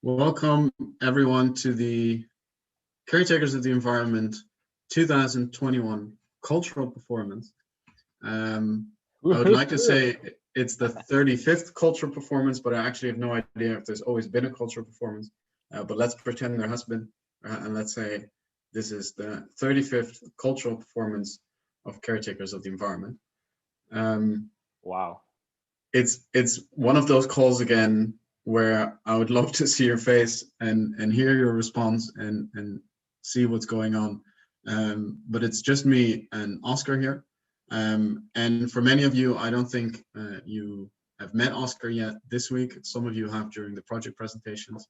Welcome everyone to the Caretakers of the Environment 2021 cultural performance. I would like to say it's the 35th cultural performance, but I actually have no idea if there's always been a cultural performance. But let's pretend there has been, and let's say this is the 35th cultural performance of Caretakers of the Environment. Wow. It's one of those calls again where I would love to see your face and hear your response and see what's going on. But it's just me and Oscar here. And for many of you, I don't think you have met Oscar yet this week. Some of you have during the project presentations.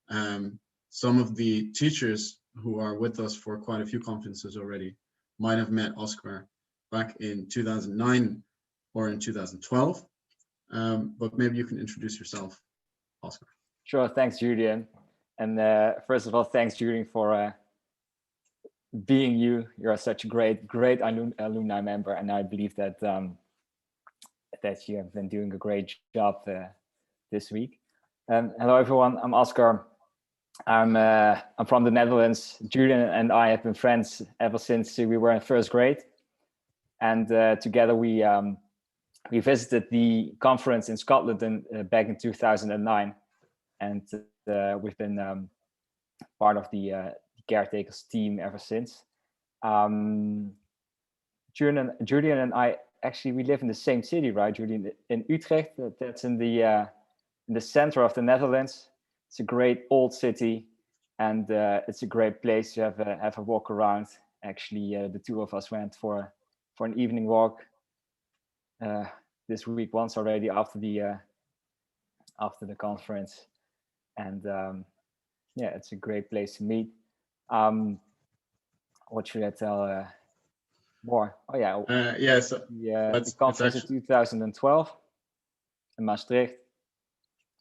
Some of the teachers who are with us for quite a few conferences already might have met Oscar back in 2009 or in 2012. But maybe you can introduce yourself, Oscar. Sure, thanks, Julian. And first of all, thanks, Julian, for being you. You're such a great alumni member, and I believe that that you have been doing a great job this week. Hello, everyone. I'm Oscar. I'm from the Netherlands. Julian and I have been friends ever since we were in first grade, and together we visited the conference in Scotland back in 2009, and we've been part of the caretakers team ever since. Julian and I actually, we live in the same city, right, Julian? In Utrecht. That's in the center of the Netherlands. It's a great old city, and it's a great place to have a walk around. Actually, the two of us went for an evening walk this week once already after the conference, and yeah, it's a great place to meet. What should I tell more? Oh yeah, the conference in 2012 in Maastricht,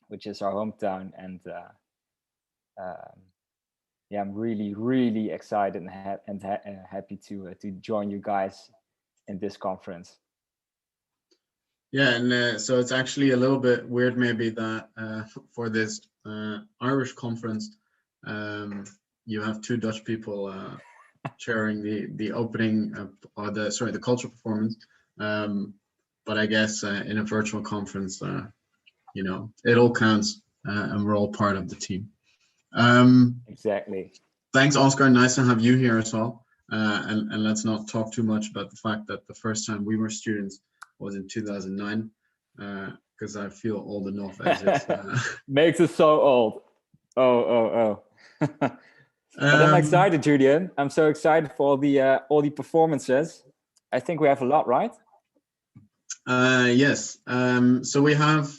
which is our hometown, and yeah, I'm really excited and happy to join you guys in this conference. Yeah, and so it's actually a little bit weird maybe that for this Irish conference, you have two Dutch people chairing the opening or the cultural performance. But I guess in a virtual conference, you know, it all counts, and we're all part of the team. Exactly. Thanks, Oscar. Nice to have you here as well. And let's not talk too much about the fact that the first time we were students was in 2009, because I feel old enough as it's makes us so old. Oh. But I'm excited, Julian. I'm so excited for all the performances. I think we have a lot, right? Yes. So we have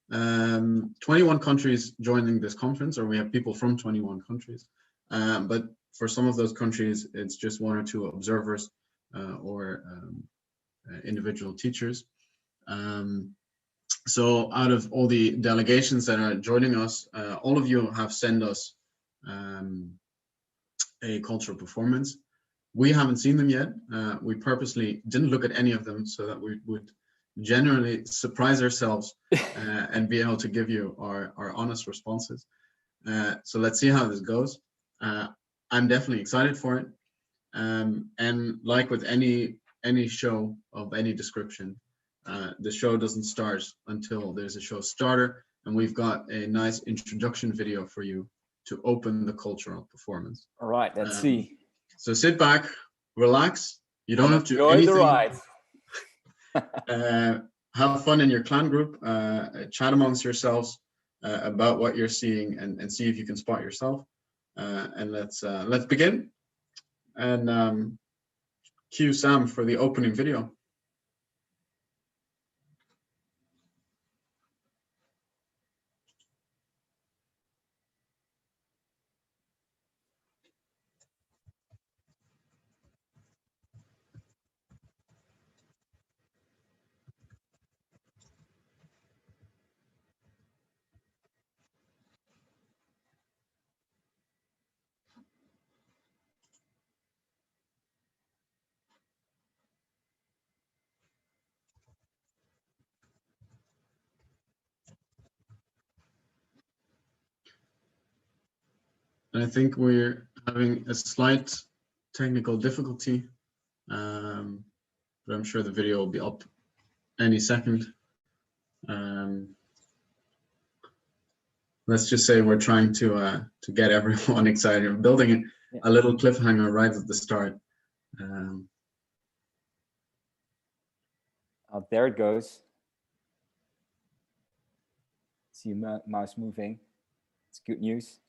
21 countries joining this conference, or we have people from 21 countries. But for some of those countries, it's just one or two observers or individual teachers. So out of all the delegations that are joining us, all of you have sent us a cultural performance. We haven't seen them yet. We purposely didn't look at any of them so that we would generally surprise ourselves and be able to give you our honest responses. So let's see how this goes. I'm definitely excited for it. And like with any show of any description, the show doesn't start until there's a show starter, and we've got a nice introduction video for you to open the cultural performance. All right, let's see. So sit back, relax. You don't have to do anything. The ride. Have fun in your clan group. Chat amongst yourselves about what you're seeing, and see if you can spot yourself. And let's begin. And cue Sam for the opening video. I think we're having a slight technical difficulty, but I'm sure the video will be up any second. Let's just say we're trying to get everyone excited. We're building a little cliffhanger right at the start. Oh, there it goes. See your mouse moving. It's good news.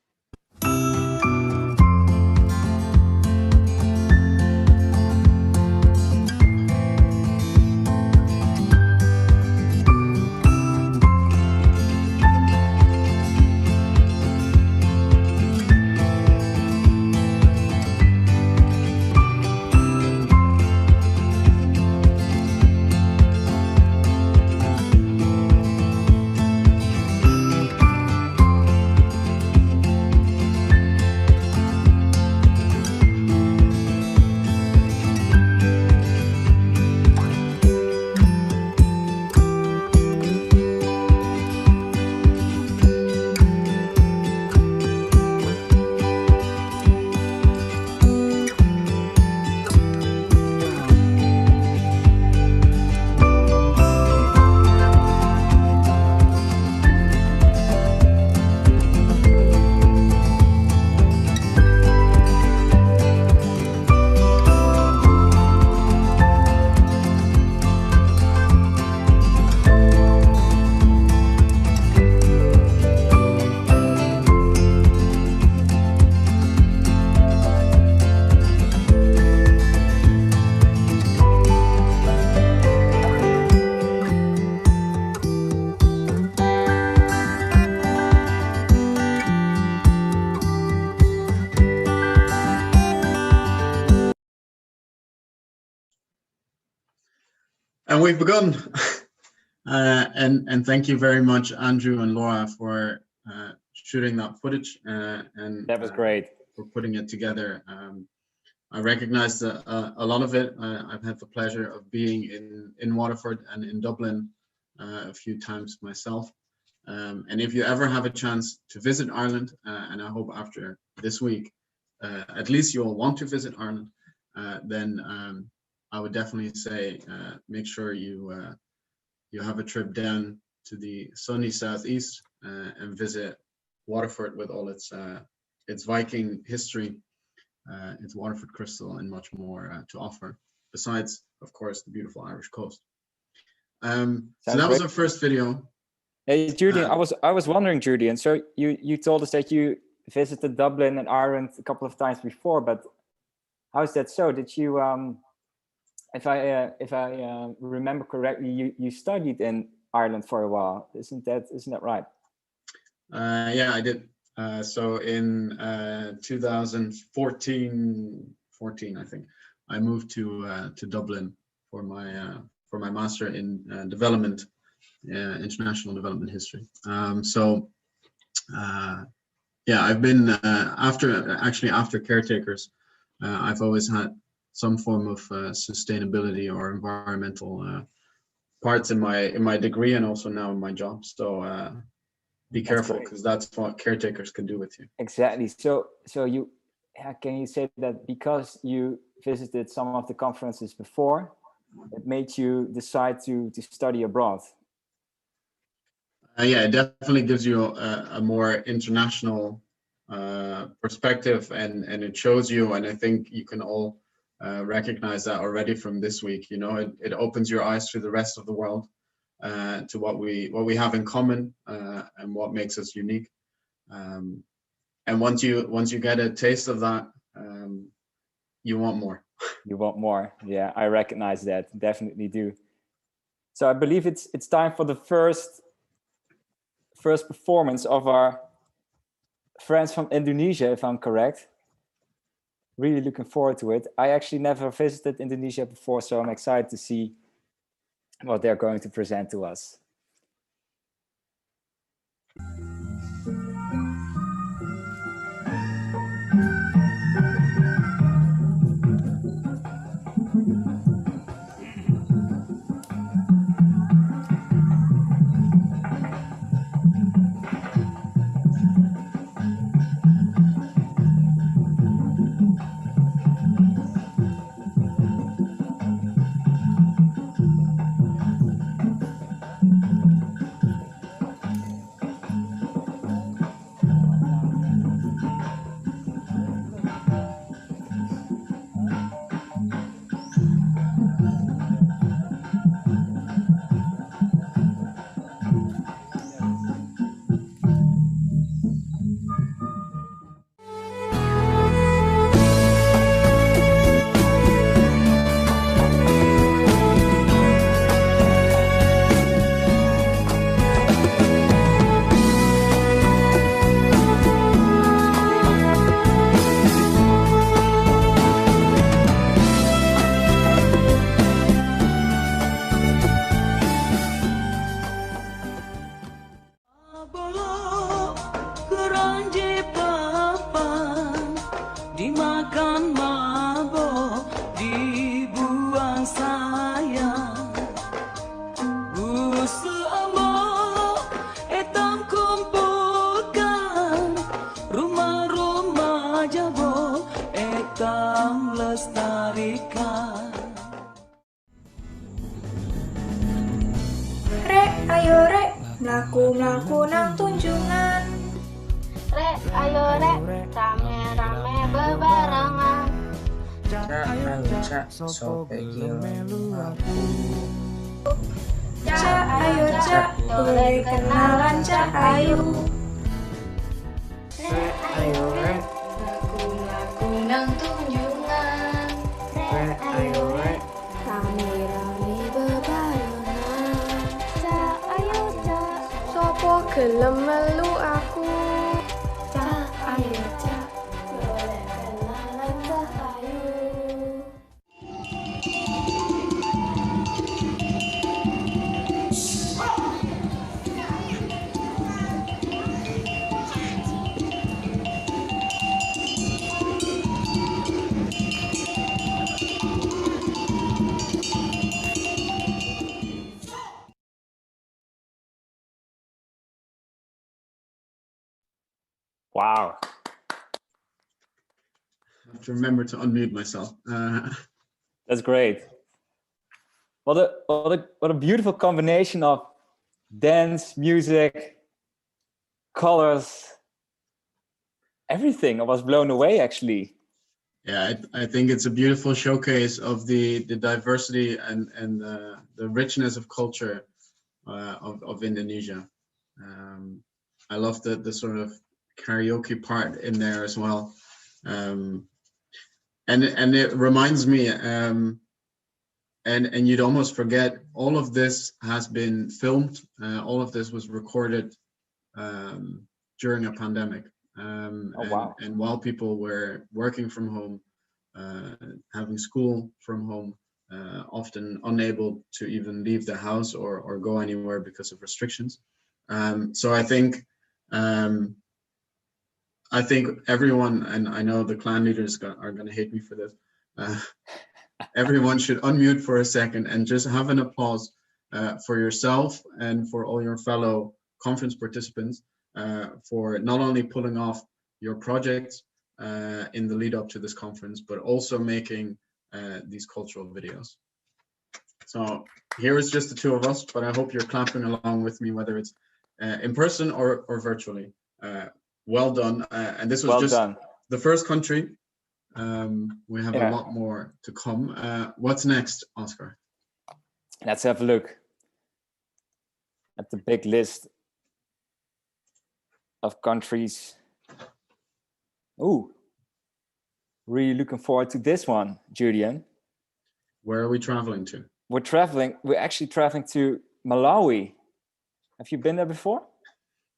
And we've begun. And thank you very much, Andrew and Laura, for shooting that footage and that was great. For putting it together. I recognize that a lot of it. I've had the pleasure of being in Waterford and in Dublin a few times myself. And if you ever have a chance to visit Ireland, and I hope after this week, at least you'll want to visit Ireland, then I would definitely say make sure you have a trip down to the sunny southeast and visit Waterford with all its Viking history, its Waterford crystal, and much more to offer. Besides, of course, the beautiful Irish coast. So that was our first video. Hey, Julian, I was wondering, Julian. So you told us that you visited Dublin and Ireland a couple of times before, but how is that so? Did you, if I remember correctly, you studied in Ireland for a while? Isn't that right? Yeah, I did. So in 2014, I think, I moved to Dublin for my master in development. International development history. Yeah, I've been after caretakers. I've always had some form of sustainability or environmental parts in my degree and also now in my job. So be careful, because that's what caretakers can do with you. Exactly. So you can you say that because you visited some of the conferences before, it made you decide to study abroad? Yeah, it definitely gives you a more international perspective, and it shows you, and I think you can all recognize that already from this week. You know, it opens your eyes to the rest of the world, to what we have in common, and what makes us unique. And once you get a taste of that, you want more. You want more. Yeah, I recognize that. Definitely do. So I believe it's time for the first performance of our friends from Indonesia, if I'm correct. Really looking forward to it. I actually never visited Indonesia before, so I'm excited to see what they're going to present to us. Mlaku-mlaku nang tunjungan. Rek, ayo rek, rame-rame bebarengan. Cak ayo cak sope melu aku. Cak ayo cak, boleh kenalan cak ayo. Rek ayo rek, Mlaku-mlaku nang tunjungan. rek ayo rek, Rame-rame bebarengan. Cak ayo cak, sopo gelem melu aku. Cak ayo cak, boleh kenalan cak ayo. Wow. I have to remember to unmute myself. That's great. What a beautiful combination of dance, music, colors, everything. I was blown away, actually. Yeah, I think it's a beautiful showcase of the diversity and the richness of culture of Indonesia. I love the sort of karaoke part in there as well, and it reminds me, and you'd almost forget, all of this has been filmed. All of this was recorded during a pandemic. Wow. And while people were working from home, having school from home, often unable to even leave the house or go anywhere because of restrictions. So I think everyone, and I know the clan leaders are going to hate me for this, everyone should unmute for a second and just have an applause for yourself and for all your fellow conference participants for not only pulling off your projects in the lead up to this conference, but also making these cultural videos. So here is just the two of us, but I hope you're clapping along with me, whether it's in person or virtually. Well done. And this was Well just done. the first country. We have Yeah. a lot more to come. What's next, Oscar? Let's have a look at the big list of countries. Ooh, really looking forward to this one, Julian. Where are we traveling to? We're actually traveling to Malawi. Have you been there before?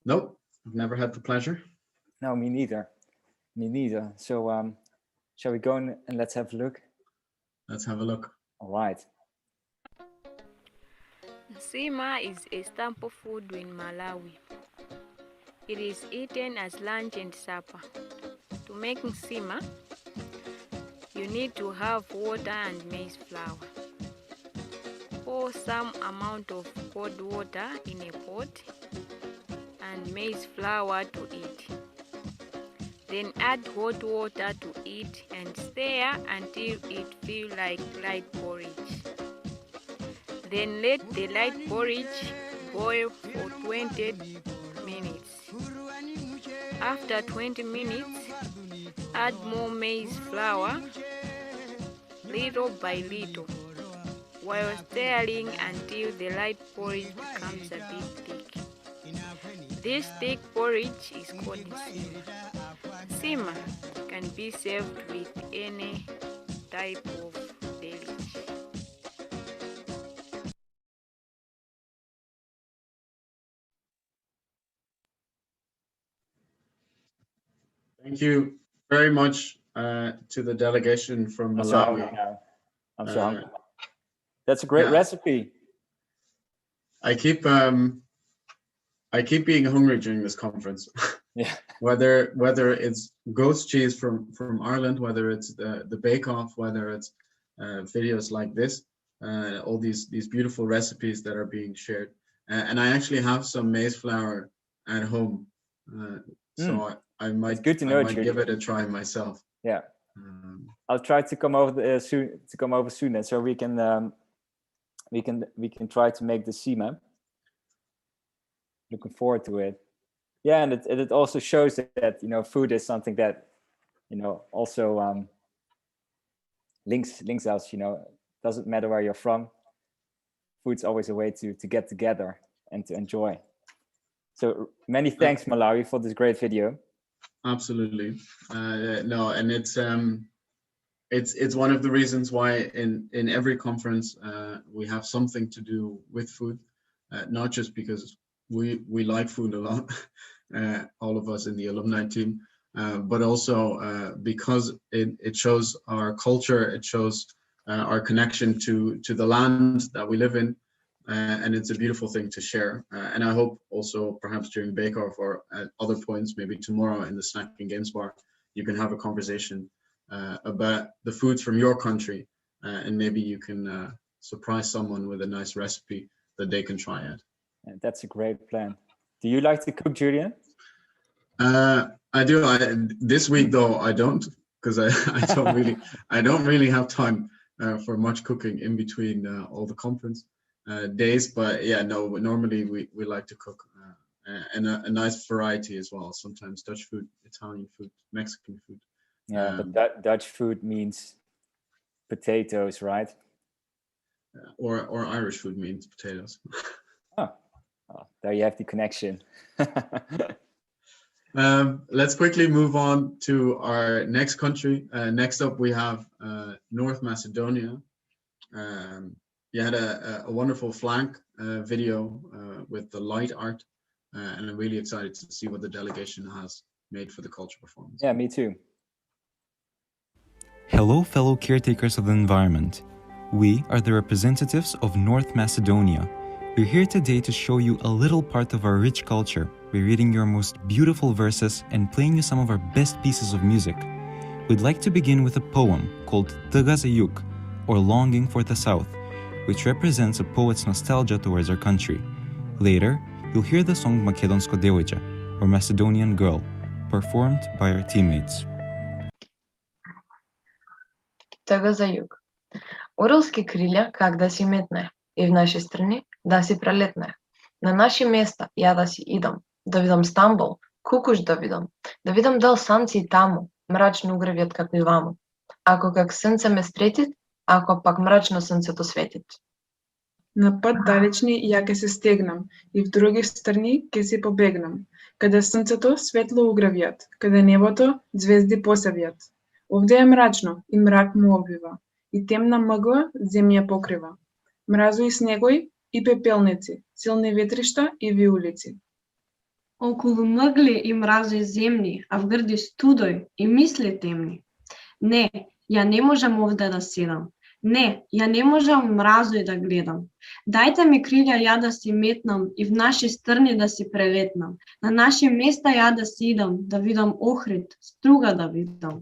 Nope, I've never had the pleasure. No, me neither. Me neither. So shall we go and let's have a look? Let's have a look. All right. Nsima is a staple food in Malawi. It is eaten as lunch and supper. To make nsima, you need to have water and maize flour. Pour some amount of cold water in a pot and maize flour to it. Then add hot water to it and stir until it feels like light porridge. Then let the light porridge boil for 20 minutes. After 20 minutes, add more maize flour, little by little, while stirring until the light porridge becomes a bit thick. This thick porridge is called nsima. Nsima can be served with any type of dish. Thank you very much to the delegation from I'm so hungry Malawi. now. I'm so hungry. That's a great recipe. I keep being hungry during this conference. Yeah. whether it's ghost cheese from Ireland, whether it's the Bake Off, whether it's videos like this, all these beautiful recipes that are being shared. And I actually have some maize flour at home, so I might good to know, give it a try myself. Yeah. I'll try to come over soon, and so we can try to make the nsima. looking forward to it. Yeah, and it also shows that food is something that also links us. Doesn't matter where you're from. Food's always a way to get together and to enjoy. So many thanks, Malawi, for this great video. Absolutely. No, and it's one of the reasons why in every conference we have something to do with food, not just because we like food a lot, all of us in the alumni team, but also because it shows our culture, it shows our connection to the land that we live in, and it's a beautiful thing to share. And I hope also perhaps during Bake Off or at other points, maybe tomorrow in the Snack and Games Bar, you can have a conversation about the foods from your country, and maybe you can surprise someone with a nice recipe that they can try out. And that's a great plan. Do you like to cook, Julian? I do. This week though I don't, because I don't really have time for much cooking in between all the conference days. But yeah, no. Normally we like to cook and a nice variety as well. Sometimes Dutch food, Italian food, Mexican food. Yeah, but Dutch food means potatoes, right? Or Irish food means potatoes. Oh, there you have the connection. Let's quickly move on to our next country. Next up, we have North Macedonia. You had a wonderful flank video with the light art, and I'm really excited to see what the delegation has made for the culture performance. Yeah, me too. Hello, fellow caretakers of the environment. We are the representatives of North Macedonia. We're here today to show you a little part of our rich culture. We're reading your most beautiful verses and playing you some of our best pieces of music. We'd like to begin with a poem called Tăga za Jug, or Longing for the South, which represents a poet's nostalgia towards our country. Later, you'll hear the song Makedonsko Devojče, or Macedonian Girl, performed by our teammates. Тъга за юг. Уралски криля как да си метне, и в наши страни да си прелетне. На наши места ја да си идам, да видам Стамбул, Кукуш да видам дал санци таму, мрачно угревјат како и ваму. Ако как сенце ме стретит, ако пак мрачно сенцето светит. На път далечни ја ке се стегнам и в други страни ке се побегнам, каде сенцето светло угревјат, каде небото звезди посавјат. Овде е мрачно и мрак му обвива, и темна мъгла земја покрива. Мразо и снегој и пепелници, силни ветришта и виулици. Околу мъгли и мрази земни, а в грди студој и мисли темни. Не, ја не можам овде да седам. Не, ја не можам мразој да гледам. Дајте ми крилја ја да си метнам и в наши страни да си прелетнам. На наши места ја да си идам, да видам Охрид, Струга да видам.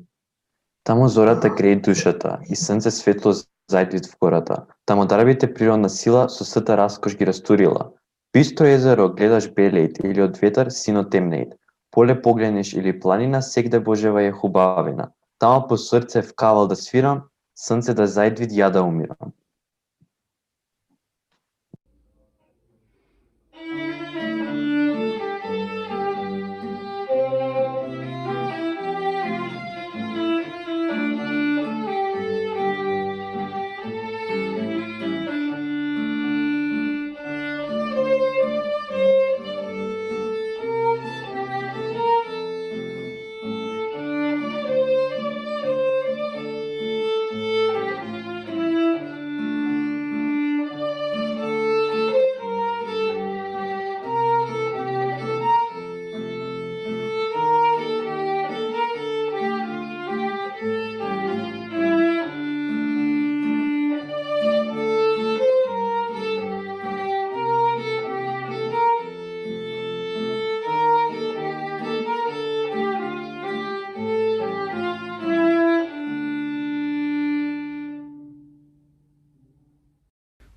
Таму зората греи душата и сенце светло зајдвит в гората. Таму дарбите природна сила со сета раскош ги растурила. Бистро езеро гледаш белејт или од ветар сино темнејт. Поле погледнеш или планина сегде Божева е хубавина. Таму по срце в кавал да свирам, сенце да зајдвит ја да умирам.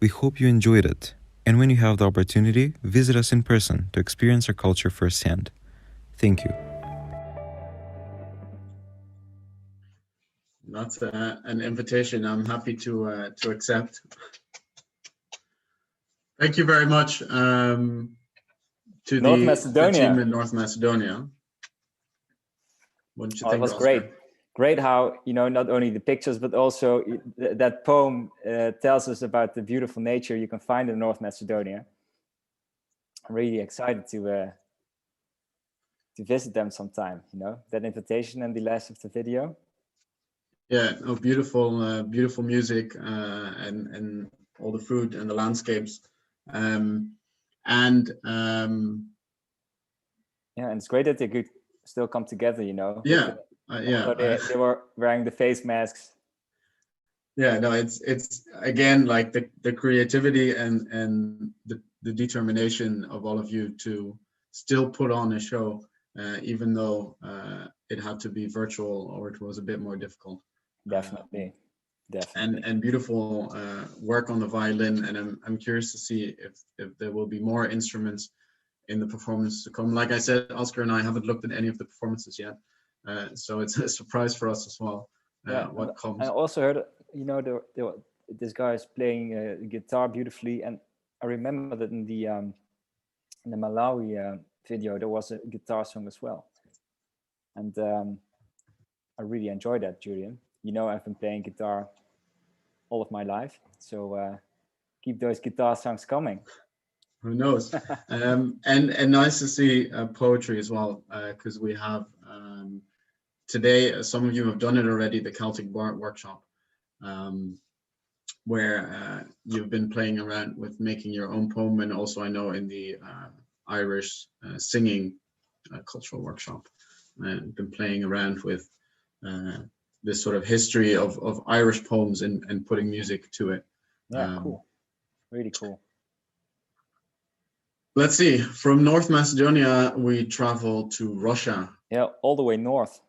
We hope you enjoyed it, and when you have the opportunity, visit us in person to experience our culture firsthand. Thank you. That's an invitation I'm happy to accept. Thank you very much to North the Macedonia. team in North Macedonia. What did you Oh, think? it was Oscar? great how, you know, not only the pictures, but also that poem tells us about the beautiful nature you can find in North Macedonia. I'm really excited to visit them sometime, you know, that invitation and the last of the video. Yeah, oh, beautiful, beautiful music, and all the food and the landscapes. Yeah, and it's great that they could still come together, you know. Yeah, yeah. So they were wearing the face masks. Yeah, no, it's again like the creativity and the determination of all of you to still put on a show, even though it had to be virtual or it was a bit more difficult. Definitely. And beautiful work on the violin, and I'm curious to see if there will be more instruments in the performance to come. Like I said, Oscar and I haven't looked at any of the performances yet, so it's a surprise for us as well. What comes. I also heard, you know, this guy is playing guitar beautifully, and I remember that in the Malawi video there was a guitar song as well, and I really enjoyed that, Julian. You know, I've been playing guitar all of my life, so keep those guitar songs coming. Who knows? And nice to see poetry as well, because we have today, some of you have done it already, the Celtic Bard workshop, where you've been playing around with making your own poem, and also I know in the Irish singing cultural workshop, been playing around with this sort of history of Irish poems and putting music to it. Yeah, cool. Really cool. Let's see, from North Macedonia, we travel to Russia. Yeah, all the way north,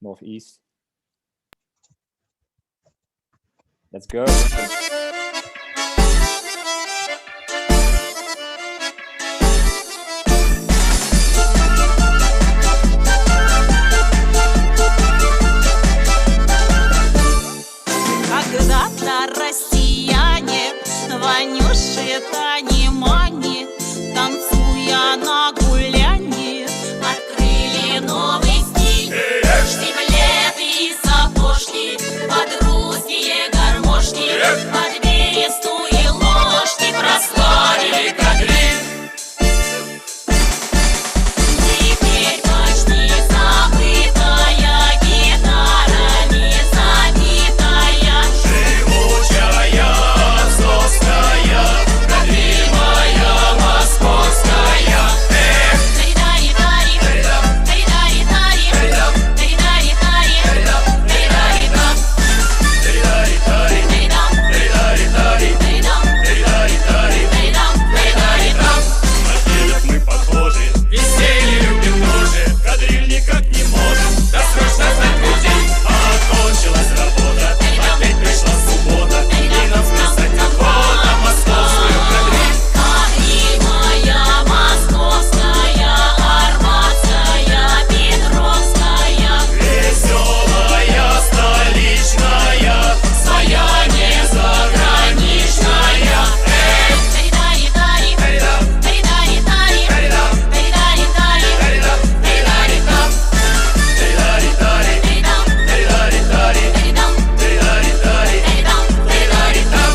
northeast. Let's go. Когда-то россияне, Ванюши, Тани, Мани, танцуя на гулянье, открыли новый стиль. Штиблеты и сапожки, под русские гармошки, под бересту и ложки прославили кадриль. Теперь почти забытая гитарами забитая, живучая, отцовская, родимая, московская. Эх! Тари-тари-тари, тари-тари-тари, тари-тари-тари, тари-тари-тап. Тари-тари-тари, тари-тари-тари, тари-тари-тари, тари-тари-тап. На фильмах мы похожи, веселье любим тоже, кадриль никак не может досрочно стать пути. А окончилась работа, опять пришла суббота, и нам списать охота московскую кадриль. Кадриль моя московская, арбатская, петровская, Веселая, столичная, своя не заграничная. Эх! тари-тари-тари, тари-тари-тари, тари-тари-тари, тари-тари-тап. Тари-тари-тари, тари-тари-тари, тари-тари-тари, тари-тари-тап.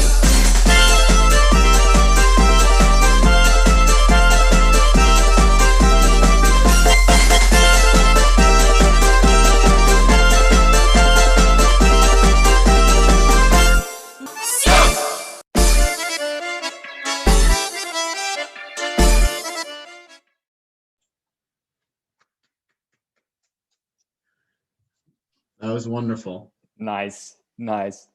That was wonderful. Nice. Those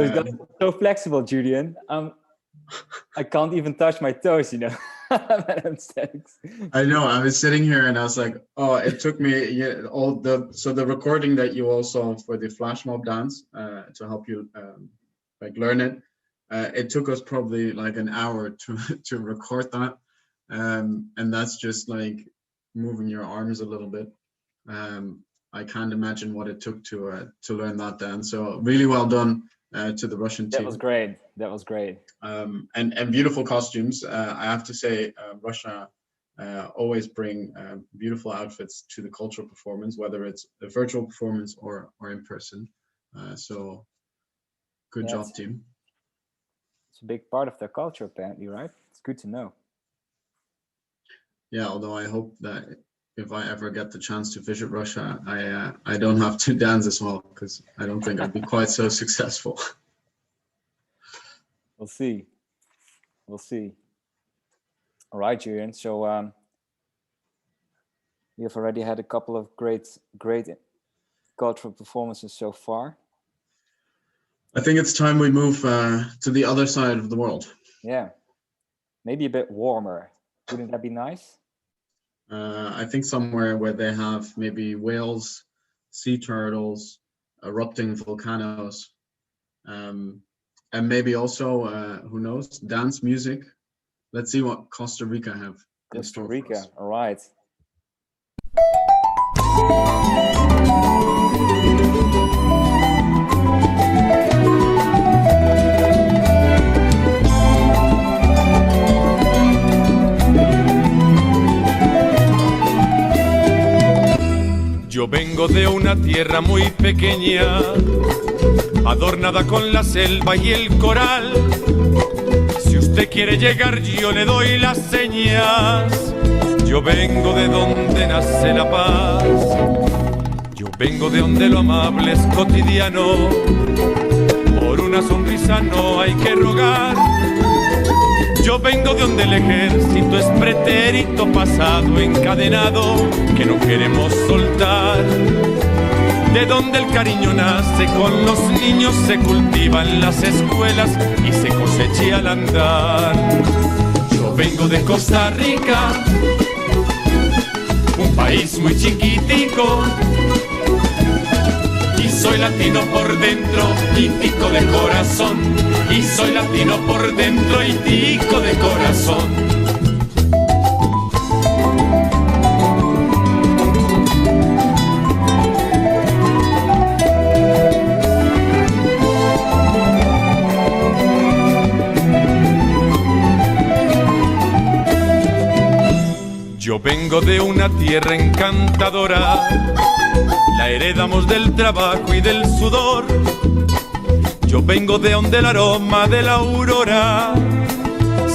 guys are so flexible, Julian. I can't even touch my toes, you know. I know. I was sitting here and I was like, oh, it took me so the recording that you all saw for the flash mob dance to help you like learn it. It took us probably like an hour to record that, and that's just like moving your arms a little bit. I can't imagine what it took to learn that dance. So really well done. to the Russian That team. was great. That was great. And beautiful costumes. I have to say, Russia always bring beautiful outfits to the cultural performance, whether it's a virtual performance or in person. So good Yeah, job, team. It's a big part of their culture, apparently, right? It's good to know. Yeah, although I hope that if I ever get the chance to visit Russia, I don't have to dance as well, because I don't think I'd be quite so successful. We'll see. We'll see. All right, Julian. So you've already had a couple of great cultural performances so far. I think it's time we move to the other side of the world. Yeah, maybe a bit warmer. Wouldn't that be nice? I think somewhere where they have maybe whales, sea turtles, erupting volcanoes, and maybe also, who knows, dance music. Let's see what Costa Rica have in Costa store for Rica. us. All right. Yo vengo de una tierra muy pequeña, adornada con la selva y el coral. Si usted quiere llegar, yo le doy las señas. Yo vengo de donde nace la paz. Yo vengo de donde lo amable es cotidiano. Por una sonrisa no hay que rogar. Yo vengo de donde el ejército es pretérito pasado encadenado que no queremos soltar. De donde el cariño nace, con los niños se cultiva en las escuelas y se cosecha al andar. Yo vengo de Costa Rica, un país muy chiquitico, y soy latino por dentro y tico de corazón. Y soy latino por dentro y tico de corazón. Yo vengo de una tierra encantadora, la heredamos del trabajo y del sudor. Yo vengo de donde el aroma de la aurora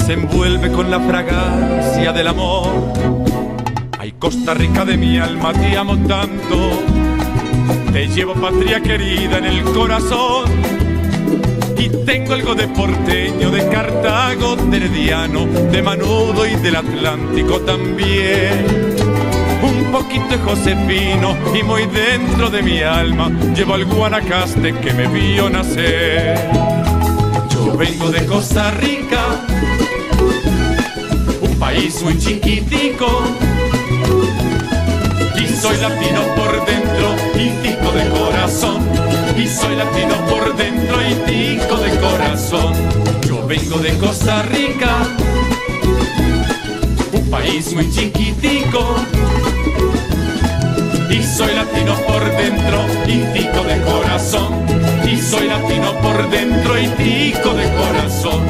se envuelve con la fragancia del amor. Ay, Costa Rica de mi alma, te amo tanto, te llevo patria querida en el corazón. Y tengo algo de porteño, de Cartago, de Herediano, de Manudo y del Atlántico también. Un poquito de Josefino y muy dentro de mi alma llevo al Guanacaste que me vio nacer. Yo vengo de Costa Rica, un país muy chiquitico, y soy latino por dentro y tico de corazón. Y soy latino por dentro y tico de corazón. Yo vengo de Costa Rica, un país muy chiquitico, y soy latino por dentro y tico de corazón. Y soy latino por dentro y tico de corazón.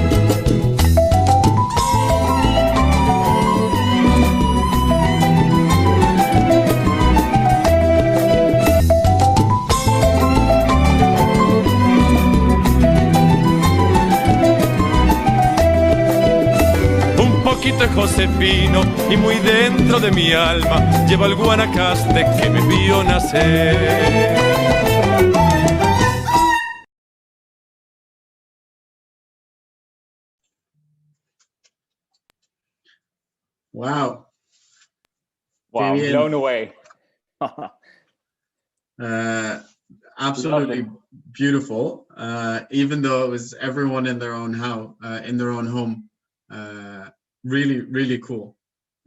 Un poquito de Josefino y muy dentro de mi alma llevo al Guanacaste que me vio nacer. Wow. Wow, Fabian, blown away. absolutely beautiful. Even though it was everyone in their own house, in their own home. Really, really cool.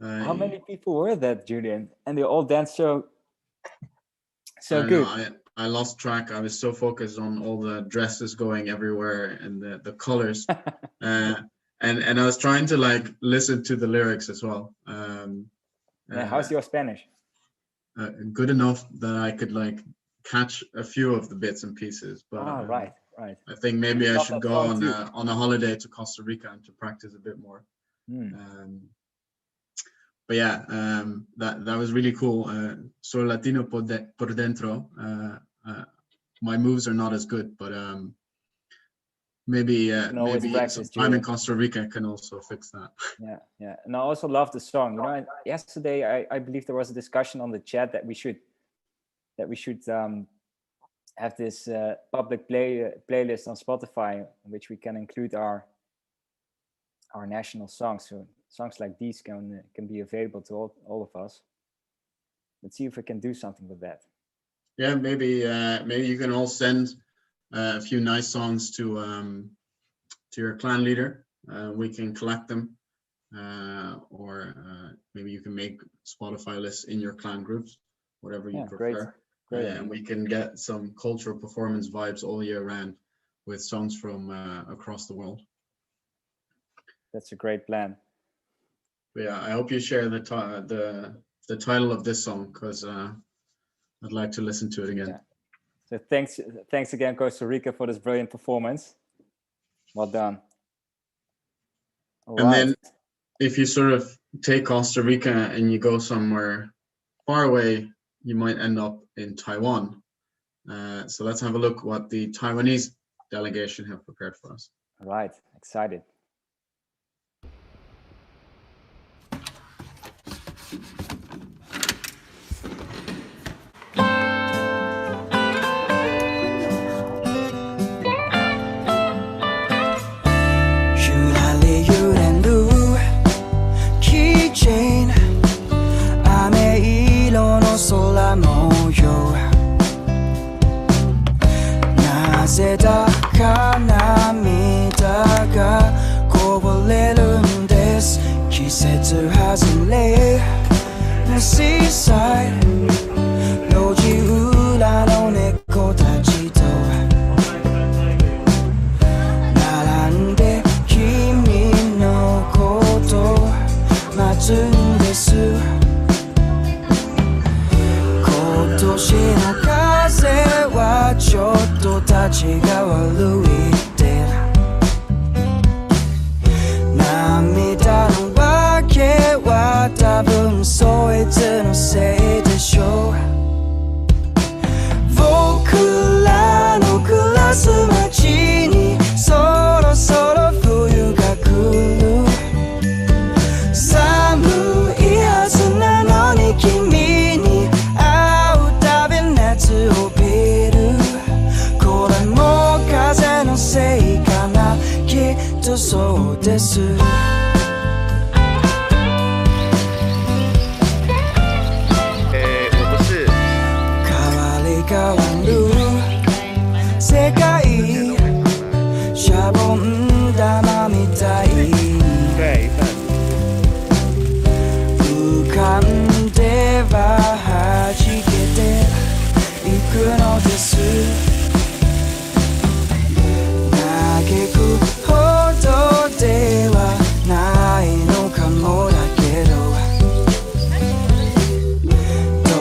How many people were that, Julian? And they all danced so I good. know, I lost track. I was so focused on all the dresses going everywhere and the colors. And I was trying to like listen to the lyrics as well. How's your Spanish? Good enough that I could like catch a few of the bits and pieces. But right. Right. I think maybe I Love should that go song too. on a holiday to Costa Rica and to practice a bit more. But yeah, that was really cool. Soy Latino por dentro. My moves are not as good, but maybe maybe some time in Costa Rica can also fix that. Yeah. And I also love the song. You know, yesterday I believe there was a discussion on the chat that we should have this public playlist on Spotify in which we can include our national songs. So songs like these can be available to all of us. Let's see if we can do something with that. Yeah, maybe you can all send a few nice songs to your clan leader. We can collect them, or maybe you can make Spotify lists in your clan groups, whatever you prefer. Great. And we can get some cultural performance vibes all year round with songs from across the world. That's a great plan. But yeah, I hope you share the title of this song, because I'd like to listen to it again. So thanks again, Costa Rica, for this brilliant performance. Well done. Then if you sort of take Costa Rica and you go somewhere far away, you might end up in Taiwan. So let's have a look what the Taiwanese delegation have prepared for us. All right, excited. Seaside 路地裏の猫たちと並んで君のことを待つんです今年の風はちょっと立ちが悪いって涙のわけは多分そいつのせいでしょう僕らの暮らす街にそろそろ冬が来る寒いはずなのに君に会うたび熱を帯びるこれも風のせいかなきっとそうです変わる世界シャボン玉みたい浮かんでは弾けていくのです嘆くほどではないのかもだけど捉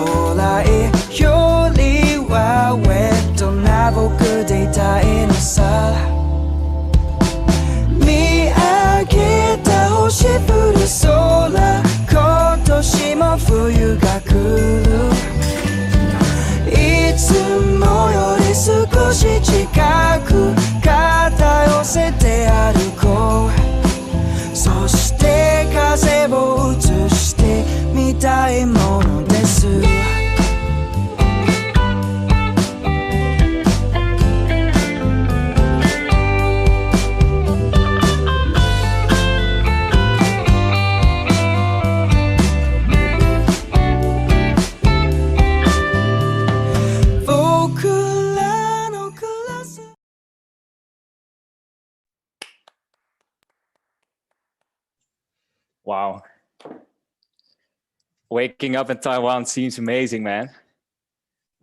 えよりはウェットな僕でいたいのさ見上げた星降る空今年も冬が来るいつもより少し近く肩寄せて歩こうそして風を映してみたいものですWow. Waking up in Taiwan seems amazing, man.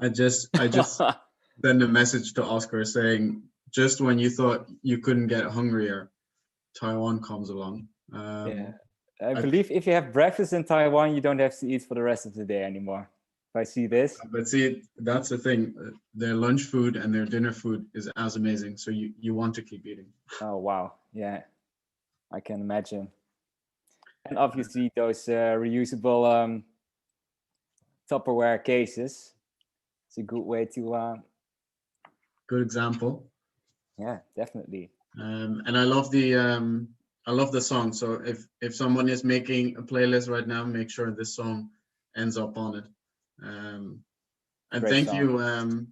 I just sent a message to Oscar saying, just when you thought you couldn't get hungrier, Taiwan comes along. Yeah. I believe if you have breakfast in Taiwan, you don't have to eat for the rest of the day anymore. If I see this. But see, that's the thing. Their lunch food and their dinner food is as amazing. So you want to keep eating. Oh, wow. Yeah, I can imagine. And obviously those reusable Tupperware cases. It's a good way to... Good example. Yeah, definitely. And I love the song. So if someone is making a playlist right now, make sure this song ends up on it. And Great thank song. you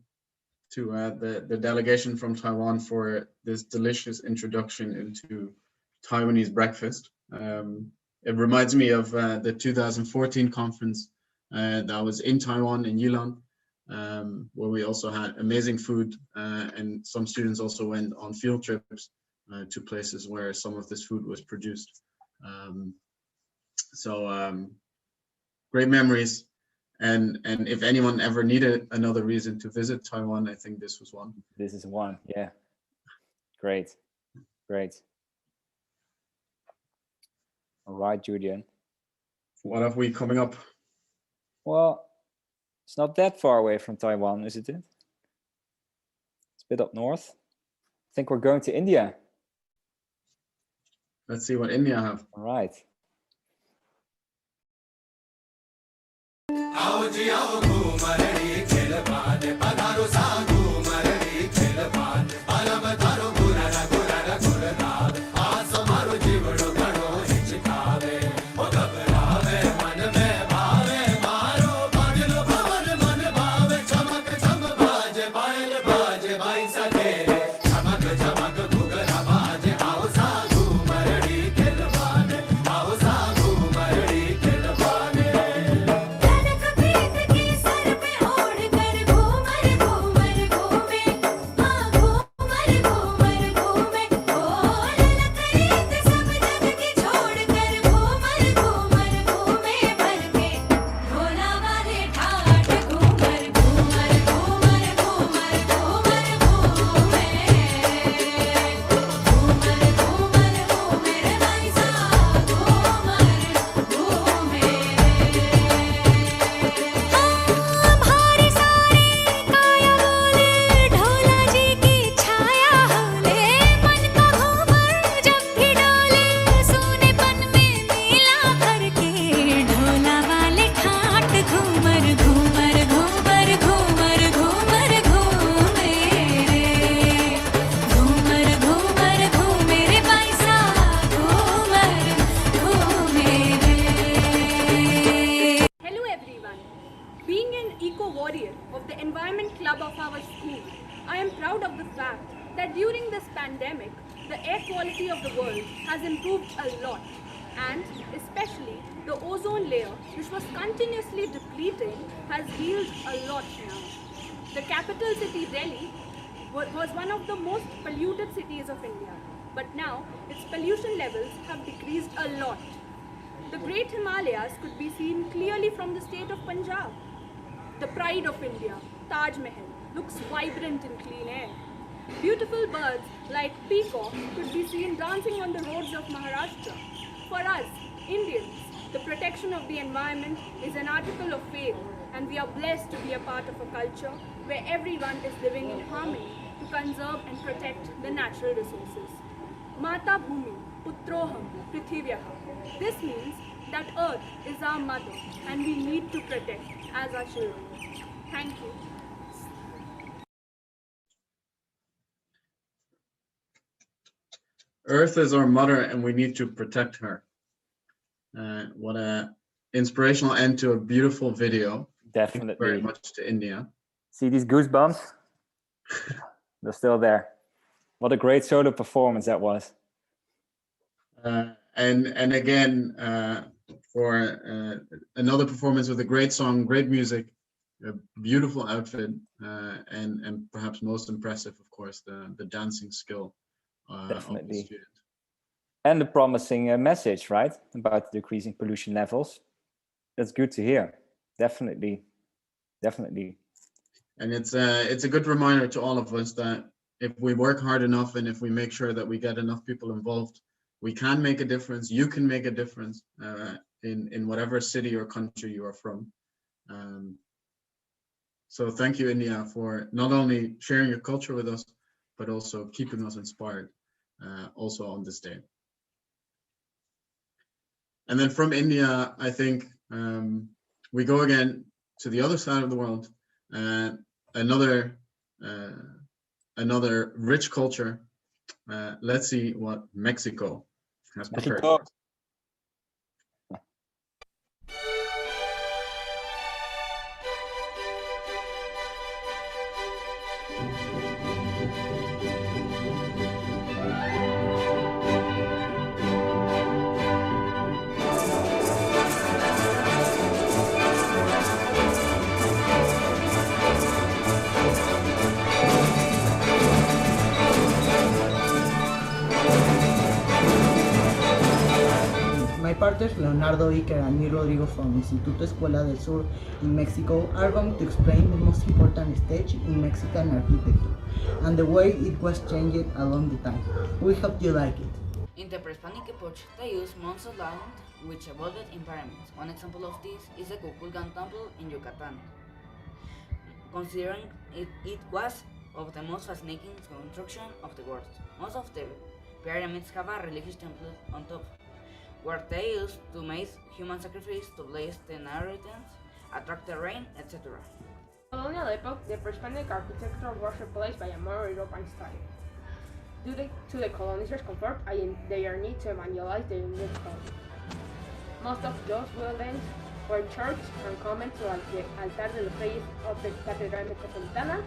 to the delegation from Taiwan for this delicious introduction into Taiwanese breakfast. It reminds me of the 2014 conference that was in Taiwan, in Yilan, where we also had amazing food, and some students also went on field trips to places where some of this food was produced. Great memories. And if anyone ever needed another reason to visit Taiwan, I think this was one. This is one, yeah. Great, great. All right, Julian. What have we coming up? Well, it's not that far away from Taiwan, isn't it? It's a bit up north. I think we're going to India. Let's see what India have. All right. warrior of the Environment Club of our school, I am proud of the fact that during this pandemic, the air quality of the world has improved a lot, and especially the ozone layer, which was continuously depleting, has healed a lot now. The capital city, Delhi, was one of the most polluted cities of India, but now its pollution levels have decreased a lot. The Great Himalayas could be seen clearly from the state of Punjab. The pride of India, Taj Mahal, looks vibrant in clean air. Beautiful birds like peacock could be seen dancing on the roads of Maharashtra. For us, Indians, the protection of the environment is an article of faith, and we are blessed to be a part of a culture where everyone is living in harmony to conserve and protect the natural resources. Mata Bhumi, Putroham, Prithivyaha. This means that Earth is our mother and we need to protect as our children. Thank you. Earth is our mother and we need to protect her. What a inspirational end to a beautiful video. Definitely. Thank you very much to India. See these goosebumps? They're still there. What a great solo performance that was. And again, for another performance with a great song, great music, a beautiful outfit, and perhaps most impressive, of course, the dancing skill of the student. And the promising message, right, about decreasing pollution levels. That's good to hear. Definitely, definitely. And it's a good reminder to all of us that if we work hard enough and if we make sure that we get enough people involved, we can make a difference. You can make a difference in whatever city or country you are from. So thank you, India, for not only sharing your culture with us, but also keeping us inspired also on this day. And then from India, I think we go again to the other side of the world, another rich culture. Let's see what Mexico has prepared for us. My partners Leonardo, Iker, and me, Rodrigo, from Instituto Escuela del Sur in Mexico, are going to explain the most important stage in Mexican architecture and the way it was changed along the time. We hope you like it. In the prehispanic epoch, they used months of land which evolved in pyramids. One example of this is the Kukulkan temple in Yucatan. Considering it was of the most fascinating construction of the world. Most of the pyramids have a religious temple on top, where they used to make human sacrifice to bless the inheritance, attract the rain, etc. In the colonial epoch, the prehispanic architecture was replaced by a more European style, due to the colonizers' comfort and their need to evangelize the English colony. Most of those buildings were churches and convents to the Altar de los Reyes of the Catedral Metropolitana,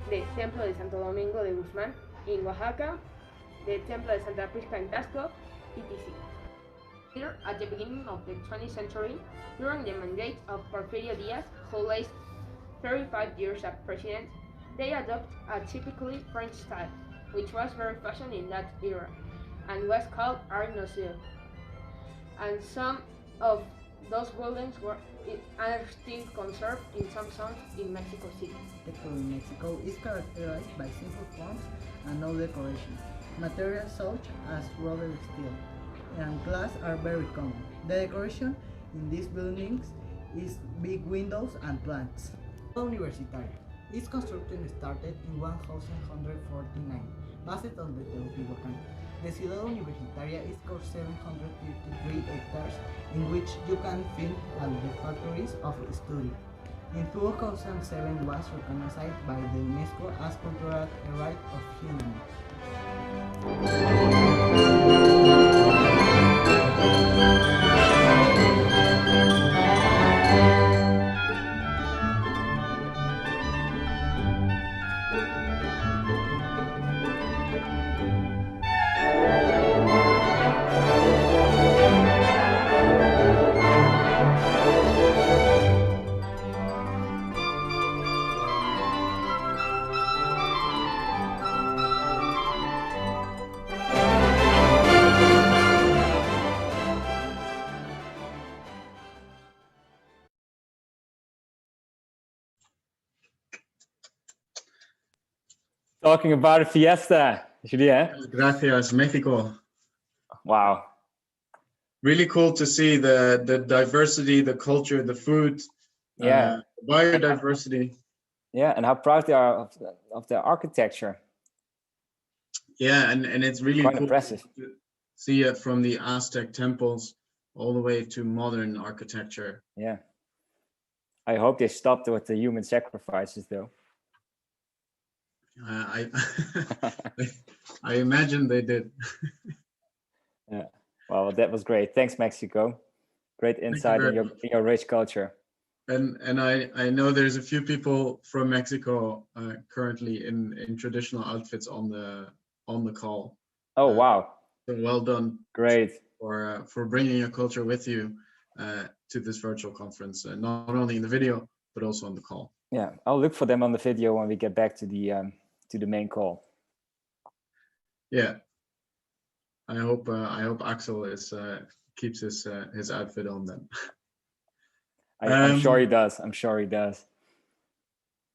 the Templo de Santo Domingo de Guzmán in Oaxaca, the Templo de Santa Prisca in Tasco, etc. Later, at the beginning of the 20th century, during the mandate of Porfirio Diaz, who laced 35 years as president, they adopted a typically French style, which was very fashionable in that era, and was called Art Nouveau. And some of those buildings are still conserved in some zones in Mexico City. Architecture in Mexico is characterized by simple forms and no decoration. Materials such as rubber, steel, and glass are very common. The decoration in these buildings is big windows and plants. Universitaria. Its construction started in 1149, based on the Teotihuacan. The Ciudad Universitaria is called 753 hectares, in which you can find all the factories of study. In 2007 was recognized by the UNESCO as Cultural Heritage of Humanity. Talking about a fiesta, Julien. Gracias, Mexico. Wow. Really cool to see the diversity, the culture, the food, Yeah. Biodiversity. Yeah, and how proud they are of their architecture. Yeah, and it's really Quite cool impressive. to see it from the Aztec temples all the way to modern architecture. Yeah. I hope they stopped with the human sacrifices, though. I I imagine they did. Yeah. Well, that was great. Thanks, Mexico. Great insight very in your rich culture. And I know there's a few people from Mexico currently in traditional outfits on the call. Oh, wow. So well done. Great. For bringing your culture with you to this virtual conference, not only in the video but also on the call. Yeah, I'll look for them on the video when we get back to the main call. Yeah, I hope Axel keeps his outfit on then. I'm sure he does. I'm sure he does.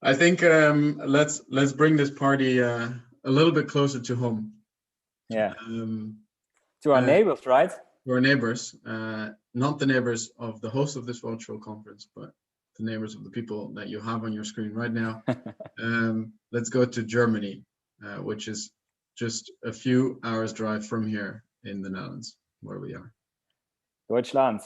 I think let's bring this party a little bit closer to home. Yeah. To our neighbors, right? To our neighbors, not the neighbors of the host of this virtual conference, but the neighbors of the people that you have on your screen right now. Let's go to Germany, which is just a few hours drive from here in the Netherlands, where we are. Deutschland.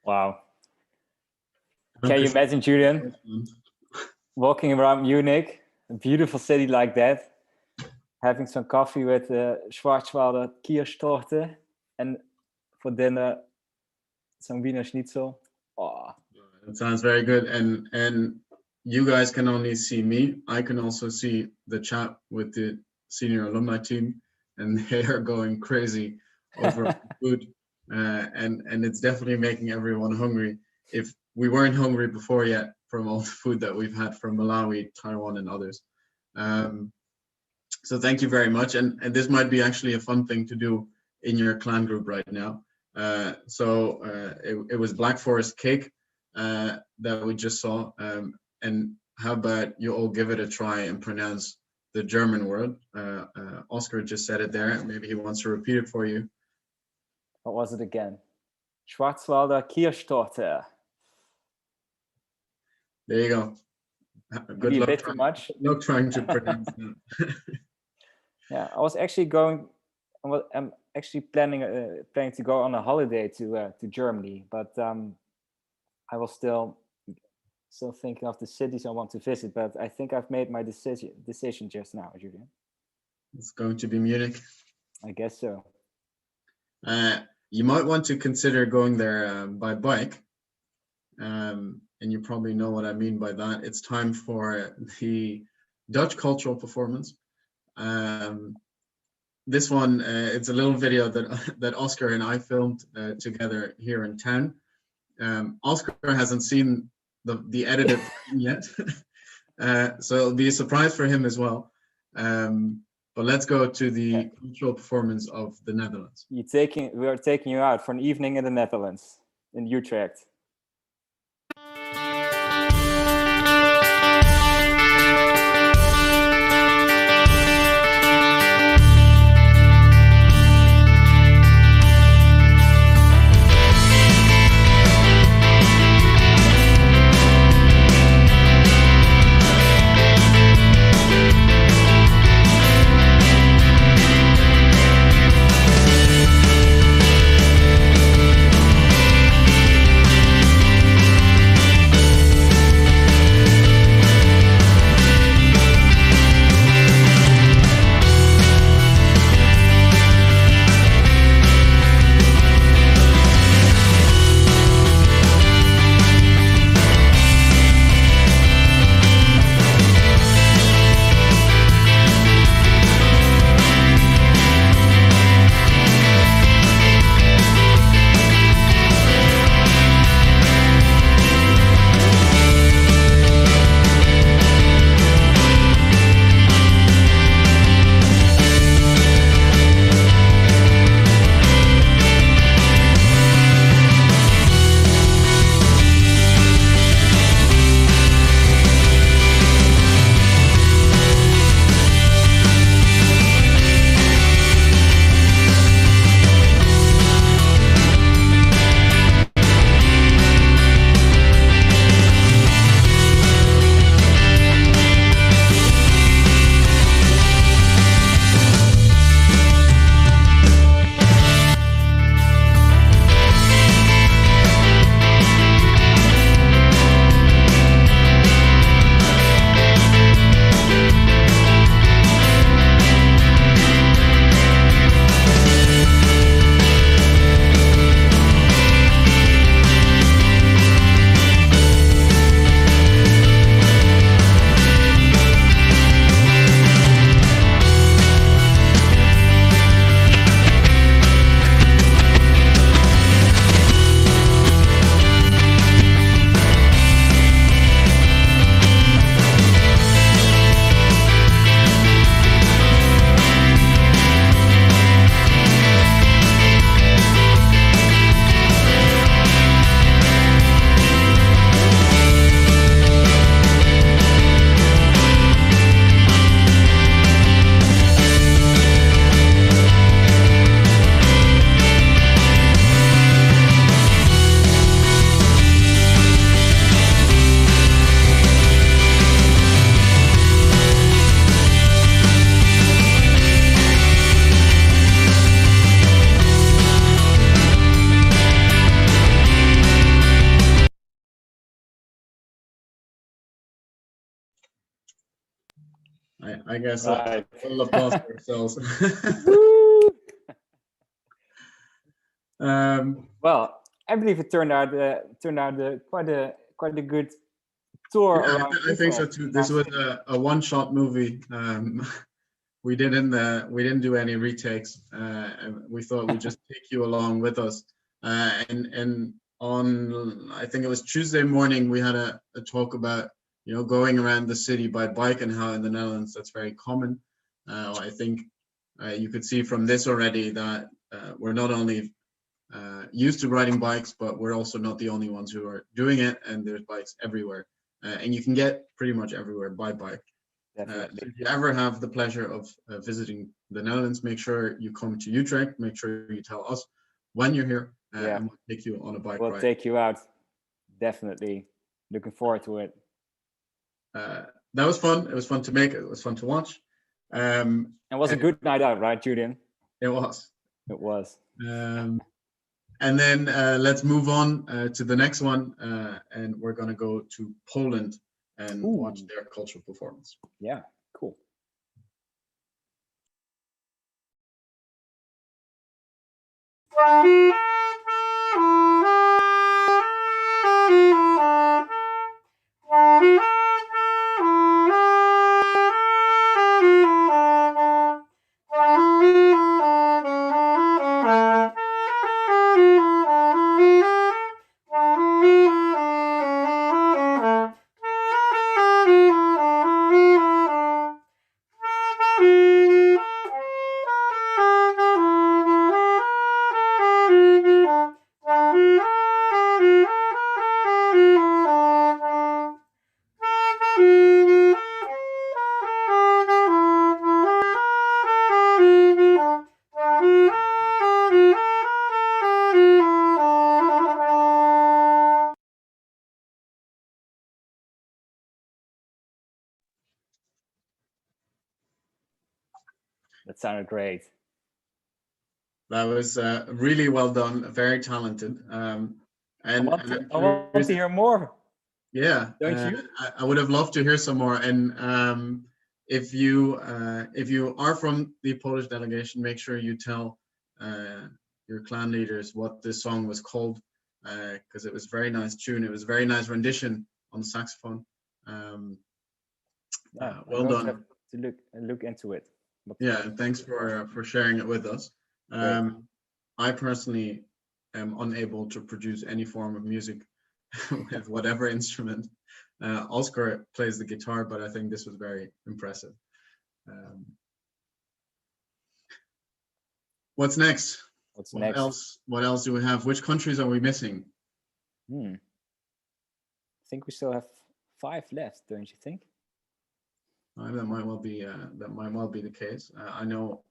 Wow. Can you imagine, Julian, walking around Munich, a beautiful city like that, having some coffee with Schwarzwälder Kirschtorte, and for dinner, some Wiener Schnitzel? Oh. It sounds very good. And you guys can only see me. I can also see the chat with the senior alumni team, and they are going crazy over food. And it's definitely making everyone hungry. If we weren't hungry before yet from all the food that we've had from Malawi, Taiwan, and others. So thank you very much. And this might be actually a fun thing to do in your clan group right now. It was Black Forest cake that we just saw. And how about you all give it a try and pronounce the German word? Oscar just said it there. Maybe he wants to repeat it for you. What was it again? Schwarzwälder Kirschtorte. There you go. Good luck. Too much. Not trying to pronounce that. Yeah, I was actually going. I'm actually planning to go on a holiday to Germany, but I was still thinking of the cities I want to visit. But I think I've made my decision just now, Julian. It's going to be Munich. I guess so. You might want to consider going there by bike. And you probably know what I mean by that. It's time for the Dutch cultural performance. This one, it's a little video that Oscar and I filmed together here in town. Oscar hasn't seen the edited yet, so it'll be a surprise for him as well. But let's go to the cultural performance of the Netherlands. We are taking you out for an evening in the Netherlands, in Utrecht. I guess Right. a little applause for ourselves. Well, I believe it turned out quite a good tour around. I think so Utrecht. too. This was a one-shot movie. We didn't do any retakes. And we thought we'd just take you along with us. And on, I think it was Tuesday morning, we had a talk about going around the city by bike and how in the Netherlands that's very common. I think you could see from this already that we're not only used to riding bikes, but we're also not the only ones who are doing it. And there's bikes everywhere, and you can get pretty much everywhere by bike. So if you ever have the pleasure of visiting the Netherlands, make sure you come to Utrecht. Make sure you tell us when you're here, and we'll take you on a bike We'll ride. take you out. Definitely. Looking forward to it. That was fun. It was fun to make. It was fun to watch. And it was a good night out, right, Julian? It was. It was. And then let's move on to the next one, and we're going to go to Poland and watch their cultural performance. Yeah, cool. That sounded great. That was really well done, very talented. And I want to hear more. Yeah, don't you? I would have loved to hear some more. And if you are from the Polish delegation, make sure you tell your clan leaders what this song was called, because it was a very nice tune. It was a very nice rendition on the saxophone. Well done. Have to look into it. Yeah, and thanks for sharing it with us. I personally am unable to produce any form of music with whatever instrument. Oscar plays the guitar, but I think this was very impressive. What's next? What else do we have? Which countries are we missing? I think we still have 5 left, don't you think? That might well be the case. I know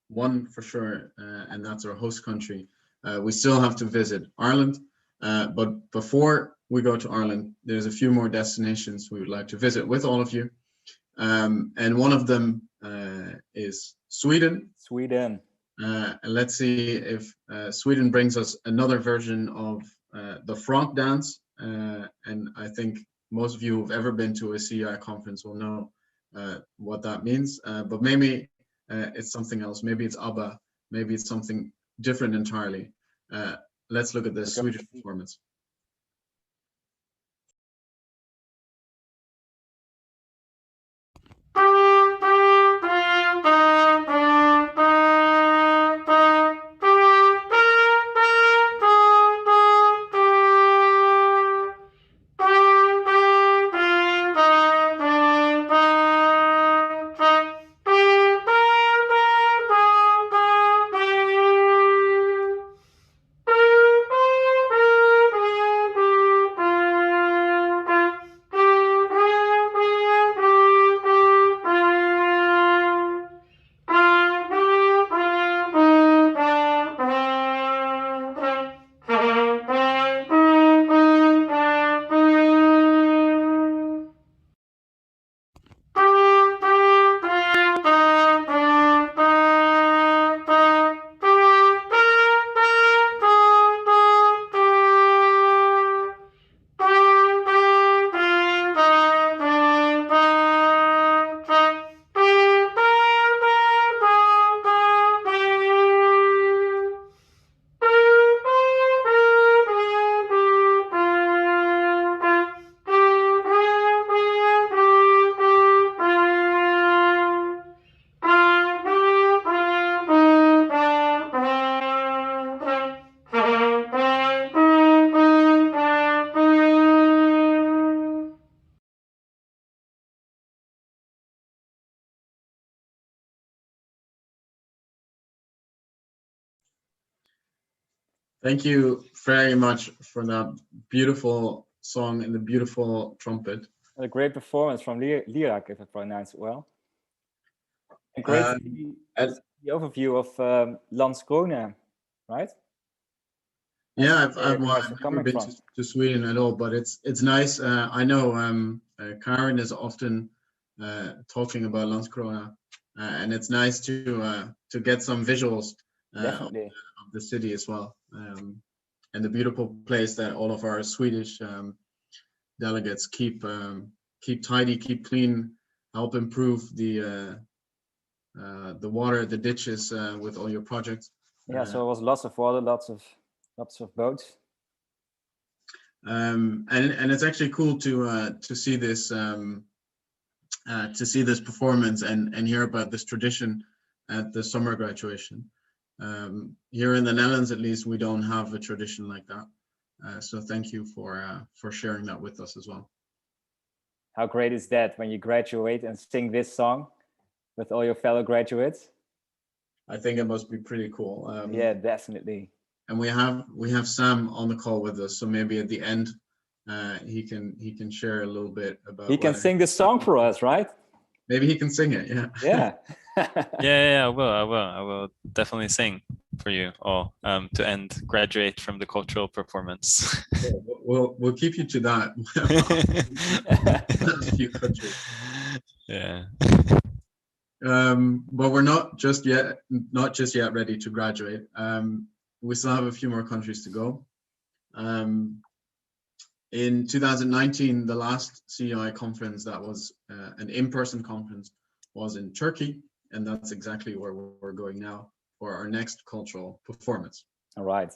one for sure, and that's our host country. We still have to visit Ireland, but before we go to Ireland, there's a few more destinations we would like to visit with all of you, and one of them is Sweden. Sweden. And let's see if Sweden brings us another version of the frog dance, and I think most of you who've ever been to a CEI conference will know what that means, but maybe it's something else. Maybe it's ABBA, maybe it's something different entirely. Let's look at this Swedish performance. Thank you. Thank you very much for that beautiful song and the beautiful trumpet. A great performance from Lirak, if I pronounce it well. And great to see the overview of Landskrona, right? Yeah, That's where I've you guys are never coming been from. to Sweden at all, but it's nice. I know Karen is often talking about Landskrona, and it's nice to get some visuals of Definitely. the city as well, and the beautiful place that all of our Swedish delegates keep tidy, keep clean, help improve the water, the ditches with all your projects. Yeah, so it was lots of water, lots of boats. And it's actually cool to see this performance and hear about this tradition at the summer graduation. Here in the Netherlands, at least, we don't have a tradition like that. So thank you for sharing that with us as well. How great is that when you graduate and sing this song with all your fellow graduates? I think it must be pretty cool. Yeah, definitely. And we have Sam on the call with us, so maybe at the end he can share a little bit about. He can sing the song for us, right? Maybe he can sing it. Yeah. Yeah. Yeah, I will definitely sing for you all to end graduate from the cultural performance. We'll keep you to that. A few countries. Yeah. But we're not just yet ready to graduate. We still have a few more countries to go. In 2019, the last CEI conference that was an in-person conference was in Turkey, and that's exactly where we're going now for our next cultural performance. All right.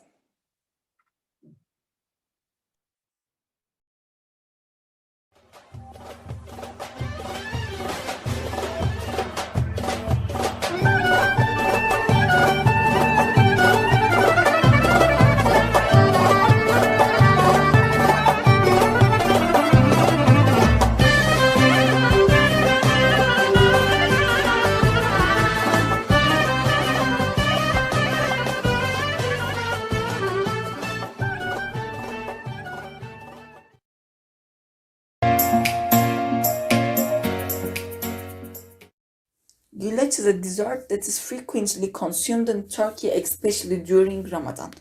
Güllaç is a dessert that is frequently consumed in Turkey, especially during Ramadan.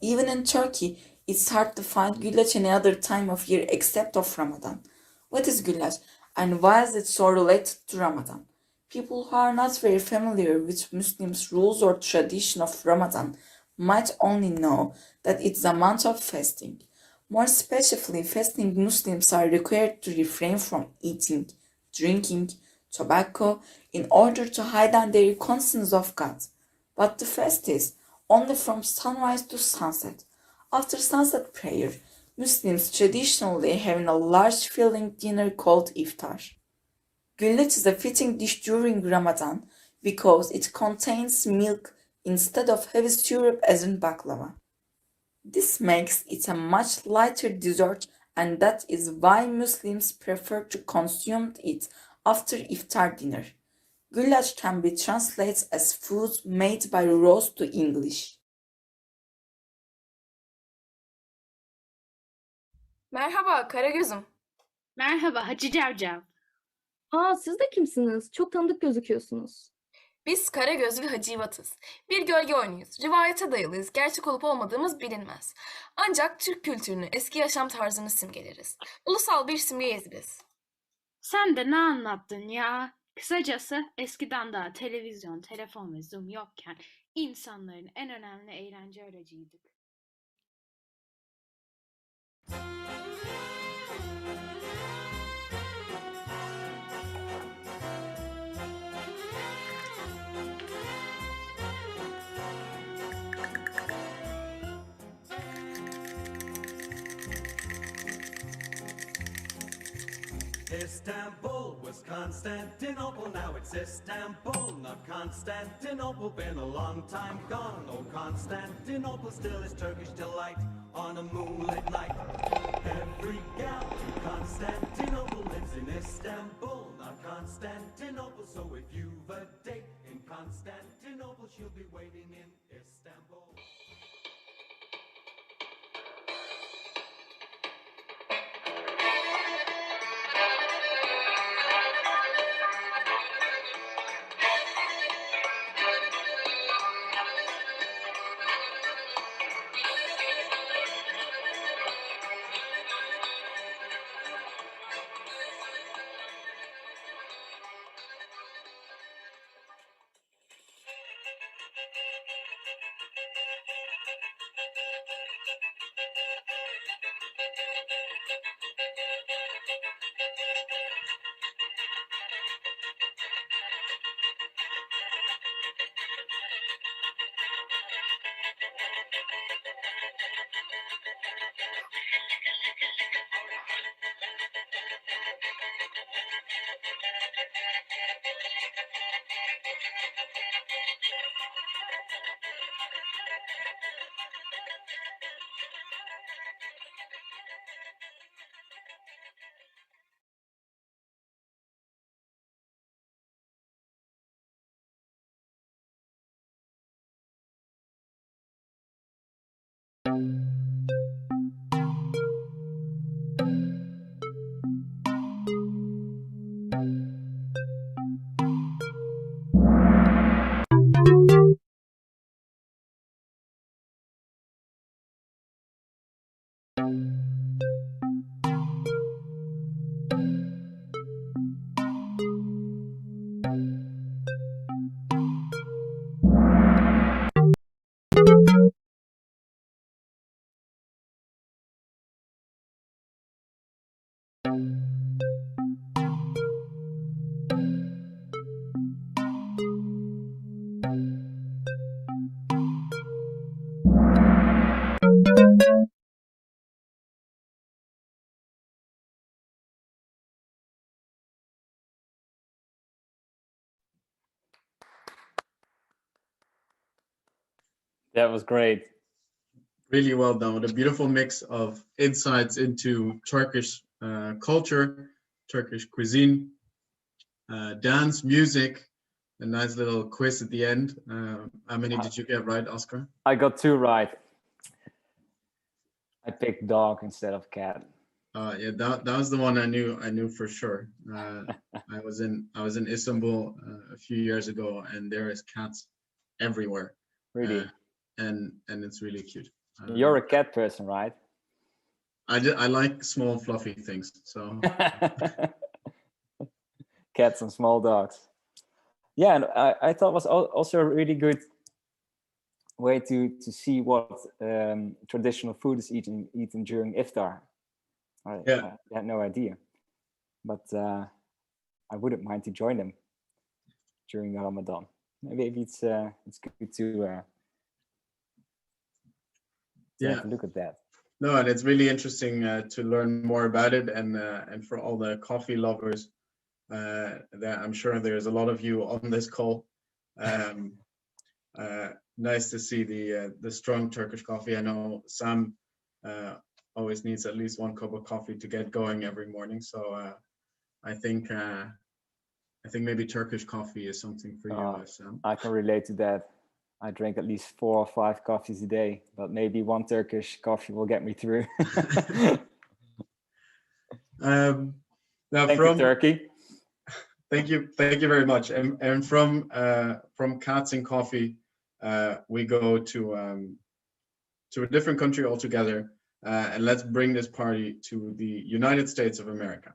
Even in Turkey, it's hard to find güllaç any other time of year except of Ramadan. What is güllaç and why is it so related to Ramadan? People who are not very familiar with Muslims' rules or tradition of Ramadan might only know that it's a month of fasting. More specifically, fasting Muslims are required to refrain from eating, drinking, tobacco in order to heighten their conscience of God. But the fast is only from sunrise to sunset. After sunset prayer, Muslims traditionally have a large filling dinner called iftar. Güllaç is a fitting dish during Ramadan because it contains milk instead of heavy syrup as in baklava. This makes it a much lighter dessert, and that is why Muslims prefer to consume it after iftar dinner. Güllaç can be translated as food made by Rose to English. Merhaba Karagöz'üm. Merhaba Hacı Cavcav. Aa, siz de kimsiniz? Çok tanıdık gözüküyorsunuz. Biz Karagöz ve Hacivat'ız. Bir gölge oyunuyuz. Rivayete dayalıyız. Gerçek olup olmadığımız bilinmez. Ancak Türk kültürünü, eski yaşam tarzını simgeleriz. Ulusal bir simgeyiz biz. Sen de ne anlattın ya? Kısacası eskiden daha televizyon, telefon ve Zoom yokken insanların en önemli eğlence aracıydık. Istanbul was Constantinople, now it's Istanbul, not Constantinople, been a long time gone. Oh, Constantinople still is Turkish delight on a moonlit night. Every gal in Constantinople lives in Istanbul, not Constantinople, so if you've a date in Constantinople, she'll be waiting in Istanbul. That was great. Really well done, with a beautiful mix of insights into Turkish culture, Turkish cuisine, dance, music, a nice little quiz at the end. How many did you get right, Oscar? I got 2 right. I picked dog instead of cat. Yeah, that was the one I knew for sure. I was in Istanbul a few years ago, and there is cats everywhere. Really? And it's really cute. You're a cat person, right? I like small fluffy things, so Cats and small dogs. Yeah, and I thought was also a really good way to see what traditional food is eaten during iftar. I had no idea, but I wouldn't mind to join them during the Ramadan. Maybe it's good to have a look at that. No, and it's really interesting to learn more about it, and for all the coffee lovers, that I'm sure there's a lot of you on this call. Nice to see the strong Turkish coffee. I know Sam always needs at least 1 cup of coffee to get going every morning. So I think maybe Turkish coffee is something for you, Sam. I can relate to that. I drink at least 4 or 5 coffees a day, but maybe 1 Turkish coffee will get me through. Now Thank you, Turkey. Thank you very much. And from cats and coffee, we go to a different country altogether, and let's bring this party to the United States of America.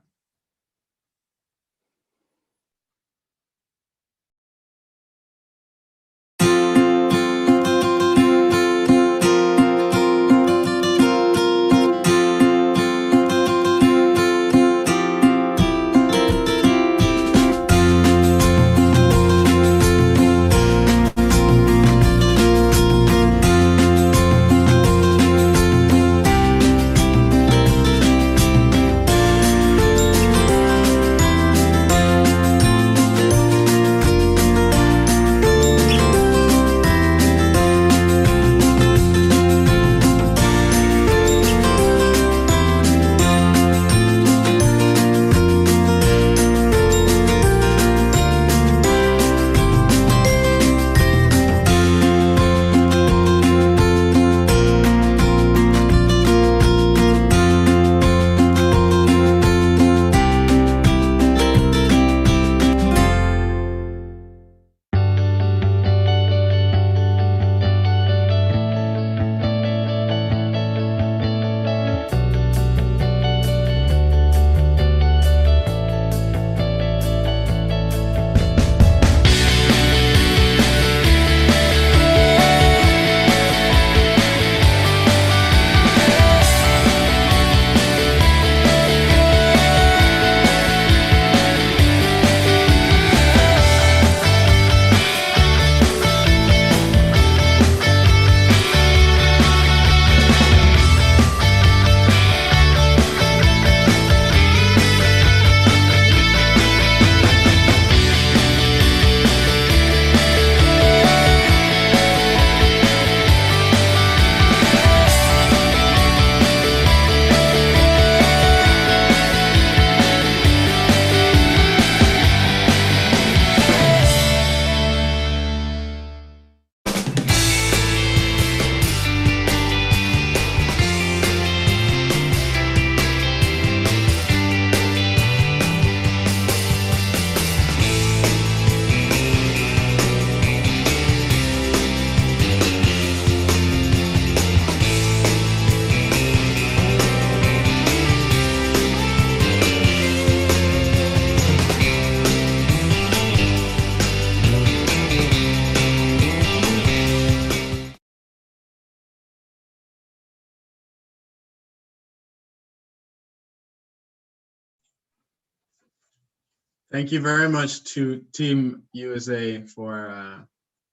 Thank you very much to Team USA for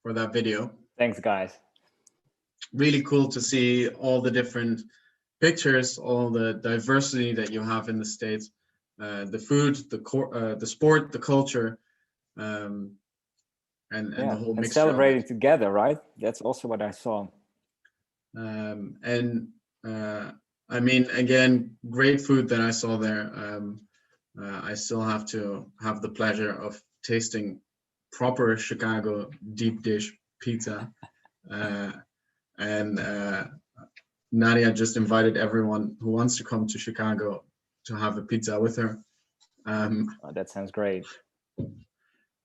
that video. Thanks, guys. Really cool to see all the different pictures, all the diversity that you have in the States, the food, the sport, the culture, and the whole and mixture. celebrating together, right? That's also what I saw. And I mean, again, great food that I saw there. I still have to have the pleasure of tasting proper Chicago deep dish pizza. And Nadia just invited everyone who wants to come to Chicago to have a pizza with her. Oh, that sounds great.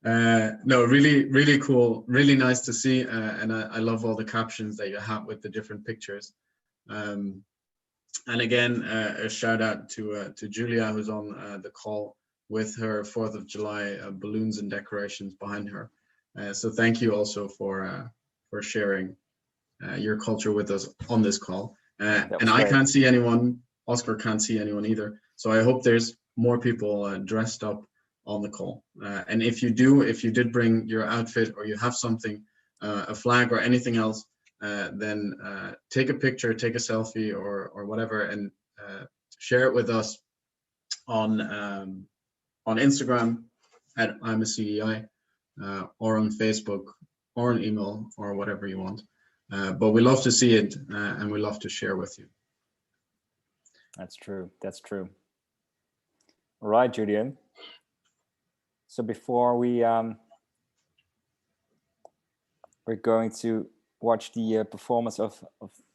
No, really, really cool, really nice to see, and I love all the captions that you have with the different pictures. And again, a shout out to Julia, who's on the call with her 4th of July balloons and decorations behind her. So thank you also for sharing your culture with us on this call. And I can't see anyone, Oscar can't see anyone either. So I hope there's more people dressed up on the call. And if you did bring your outfit or you have something, a flag or anything else, then take a picture, take a selfie or whatever, and share it with us on Instagram at I'm a CEI, or on Facebook, or an email, or whatever you want. But we love to see it, and we love to share with you. That's true. That's true. All right, Julian. So before we're going to watch the performance of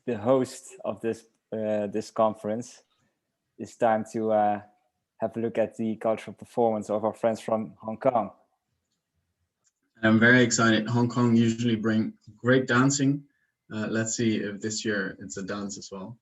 the host of this conference, it's time to have a look at the cultural performance of our friends from Hong Kong. I'm very excited. Hong Kong usually bring great dancing. Let's see if this year it's a dance as well.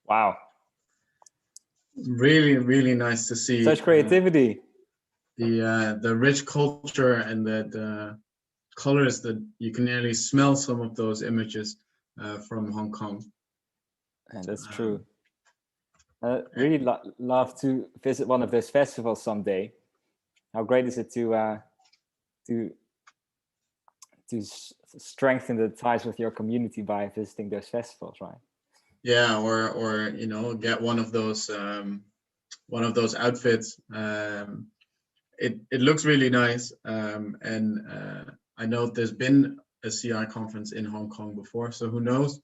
Wow. Really, really nice to see. Such creativity. The rich culture and the colors that you can nearly smell some of those images from Hong Kong. And that's true. Really love to visit one of those festivals someday. How great is it to strengthen the ties with your community by visiting those festivals, right? Yeah, or get one of those outfits. It looks really nice, and I know there's been a CEI conference in Hong Kong before, so who knows?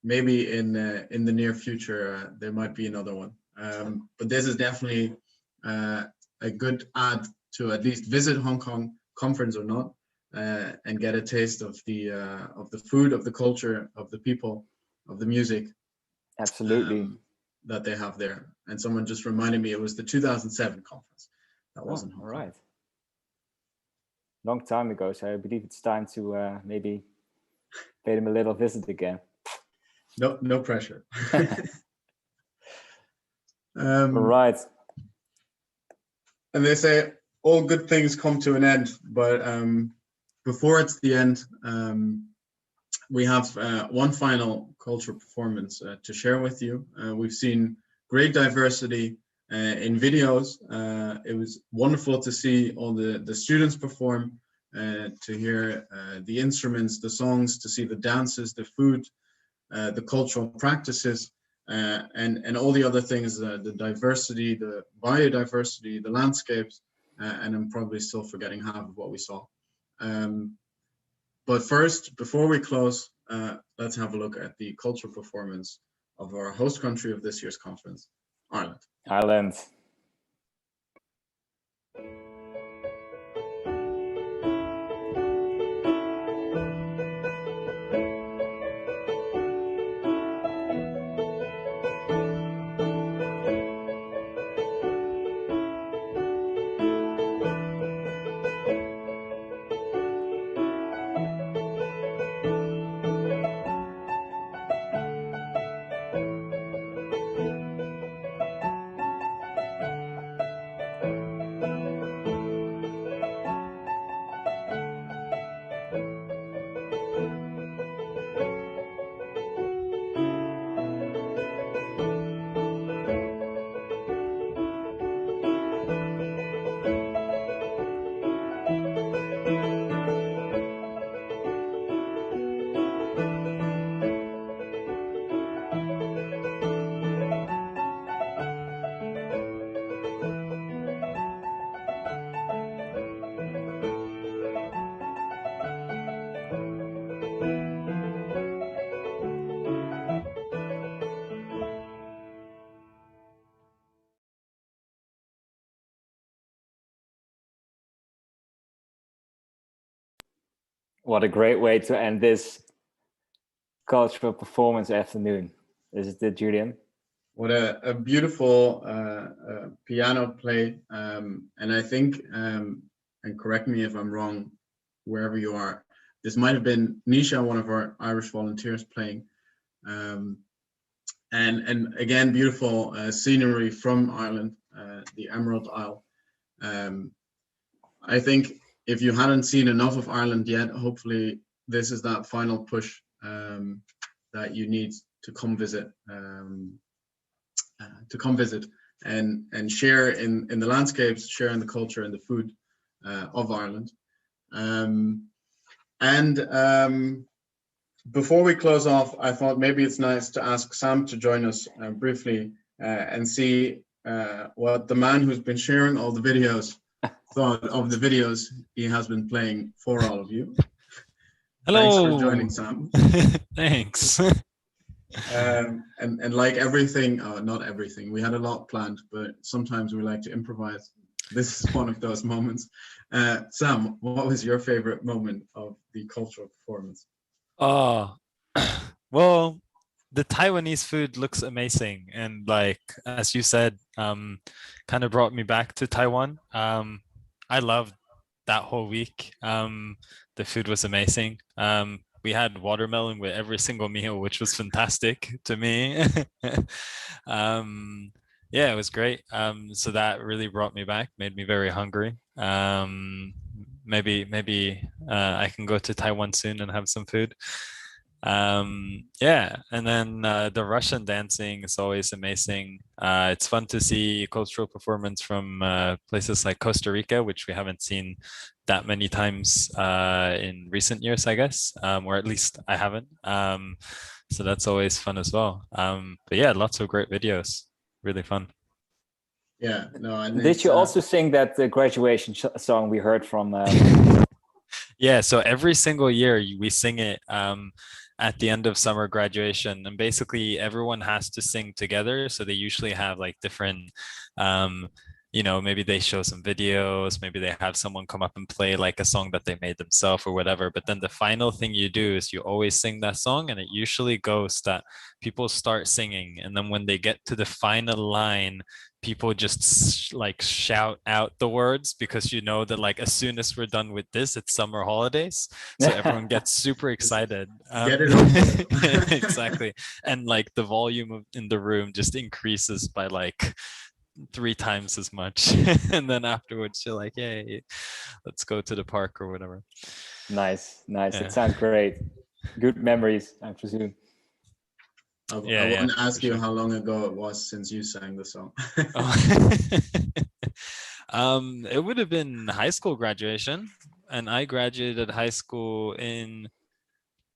Maybe in the near future there might be another one. But this is definitely a good add to at least visit Hong Kong, conference or not, and get a taste of the food, of the culture, of the people, of the music. Absolutely. That they have there. And someone just reminded me it was the 2007 conference. That wasn't Hong Kong. All right. Long time ago, so I believe it's time to maybe pay them a little visit again. No pressure. All right. And they say all good things come to an end, but before it's the end, we have one final cultural performance to share with you. We've seen great diversity in videos. It was wonderful to see all the students perform, to hear the instruments, the songs, to see the dances, the food, the cultural practices, and all the other things, the diversity, the biodiversity, the landscapes, and I'm probably still forgetting half of what we saw. But first, before we close, let's have a look at the cultural performance of our host country of this year's conference, Ireland. Ireland. What a great way to end this cultural performance afternoon, isn't it, Julian? What a beautiful piano play. And I think, and correct me if I'm wrong, wherever you are, this might have been Nisha, one of our Irish volunteers, playing. And again, beautiful scenery from Ireland, the Emerald Isle. I think if you hadn't seen enough of Ireland yet, hopefully this is that final push that you need to come visit, and share in the landscapes, share in the culture and the food of Ireland. Before we close off, I thought maybe it's nice to ask Sam to join us briefly and see what the man who's been sharing all the videos thought of the videos he has been playing for all of you. Hello. Thanks for joining, Sam. Thanks. And like everything, not everything, we had a lot planned, but sometimes we like to improvise. This is one of those moments. Sam, what was your favorite moment of the cultural performance? Oh, well, the Taiwanese food looks amazing, and like as you said, kind of brought me back to Taiwan. I loved that whole week. The food was amazing. We had watermelon with every single meal, which was fantastic to me. Yeah, it was great. So that really brought me back, made me very hungry. Maybe I can go to Taiwan soon and have some food. Yeah, and then the Russian dancing is always amazing. It's fun to see cultural performance from places like Costa Rica, which we haven't seen that many times in recent years, I guess, or at least I haven't. So that's always fun as well. But yeah, lots of great videos. Really fun. Yeah, no, and Did you also sing that graduation song we heard from? Yeah, so every single year we sing it at the end of summer graduation, and basically everyone has to sing together. So they usually have like different, maybe they show some videos, maybe they have someone come up and play like a song that they made themselves or whatever. But then the final thing you do is you always sing that song, and it usually goes that people start singing, and then when they get to the final line, people just like shout out the words, because you know that like as soon as we're done with this, it's summer holidays, so everyone gets super excited. Get it over. Exactly. And like the volume in the room just increases by like 3 times as much. And then afterwards you're like, hey, let's go to the park or whatever. Nice. Yeah. It sounds great. Good memories, I presume. I want to ask you how long ago it was since you sang the song. It would have been high school graduation, and I graduated high school in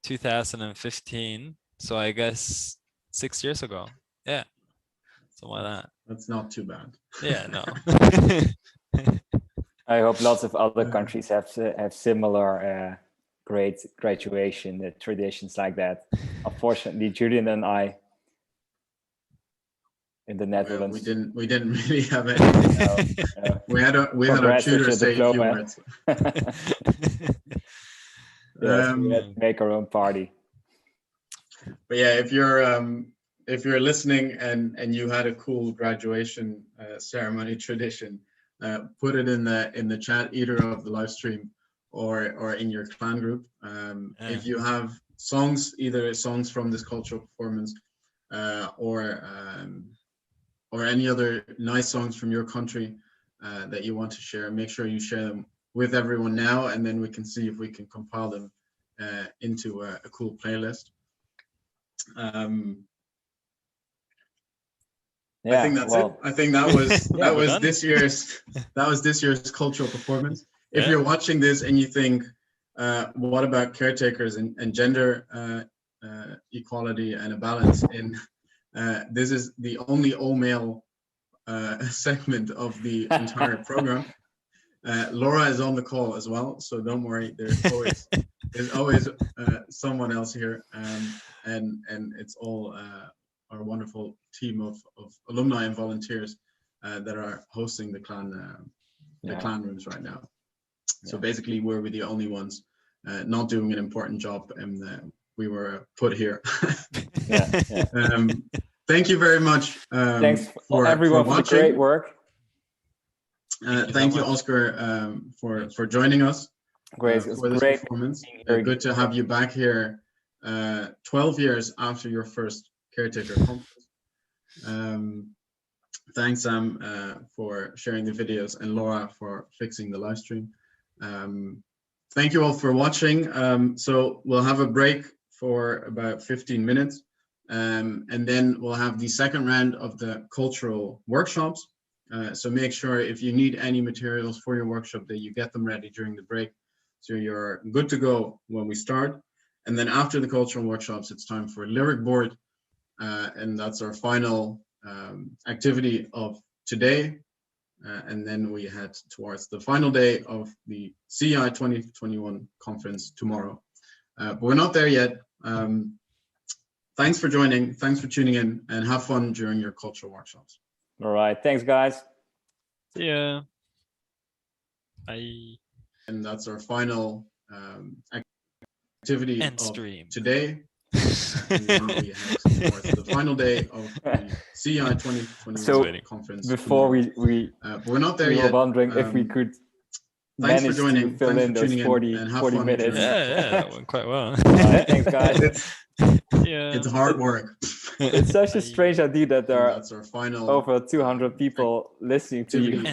2015, so I guess 6 years ago. Yeah, something like that. That's not too bad. Yeah, no. I hope lots of other countries have similar great graduation traditions like that. Unfortunately, Julian and I in the Netherlands, we didn't really have any. No. We had our tutor say a few words. Yes, we had to make our own party. But yeah, if you're listening and you had a cool graduation ceremony tradition, put it in the chat, either of the live stream or in your clan group. If you have songs, either songs from this cultural performance or any other nice songs from your country that you want to share, make sure you share them with everyone now, and then we can see if we can compile them into a cool playlist. I think that's it. I think that was this year's cultural performance. If you're watching this and you think, what about caretakers and gender equality and a balance in this is the only all-male segment of the entire program. Laura is on the call as well, so don't worry. There's always someone else here, and it's all our wonderful team of alumni and volunteers that are hosting the clan rooms right now. So basically, we're the only ones not doing an important job, and we were put here. Thank you very much. Thanks for everyone for the great work. Thank you, Oscar, for joining us. Great, for this performance. Good to have you back here 12 years after your first caretaker conference. Thanks, Sam, for sharing the videos, and Laura for fixing the live stream. Thank you all for watching. So we'll have a break for about 15 minutes, and then we'll have the second round of the cultural workshops. So make sure if you need any materials for your workshop that you get them ready during the break, so you're good to go when we start. And then after the cultural workshops, it's time for a lyric board, and that's our final activity of today. And then we head towards the final day of the CEI 2021 conference tomorrow. But we're not there yet. Thanks for joining, thanks for tuning in, and have fun during your cultural workshops. All right, thanks guys. See ya. Bye. And that's our final activity of today. And then we head towards the final day of the CEI 2021 conference. Before we're not there we yet. were wondering if we could thanks manage for joining. to fill in those 40 minutes. Yeah, that went quite well. Thanks guys. It's hard work. It's such a strange idea that there are that's our final over 200 people listening to you.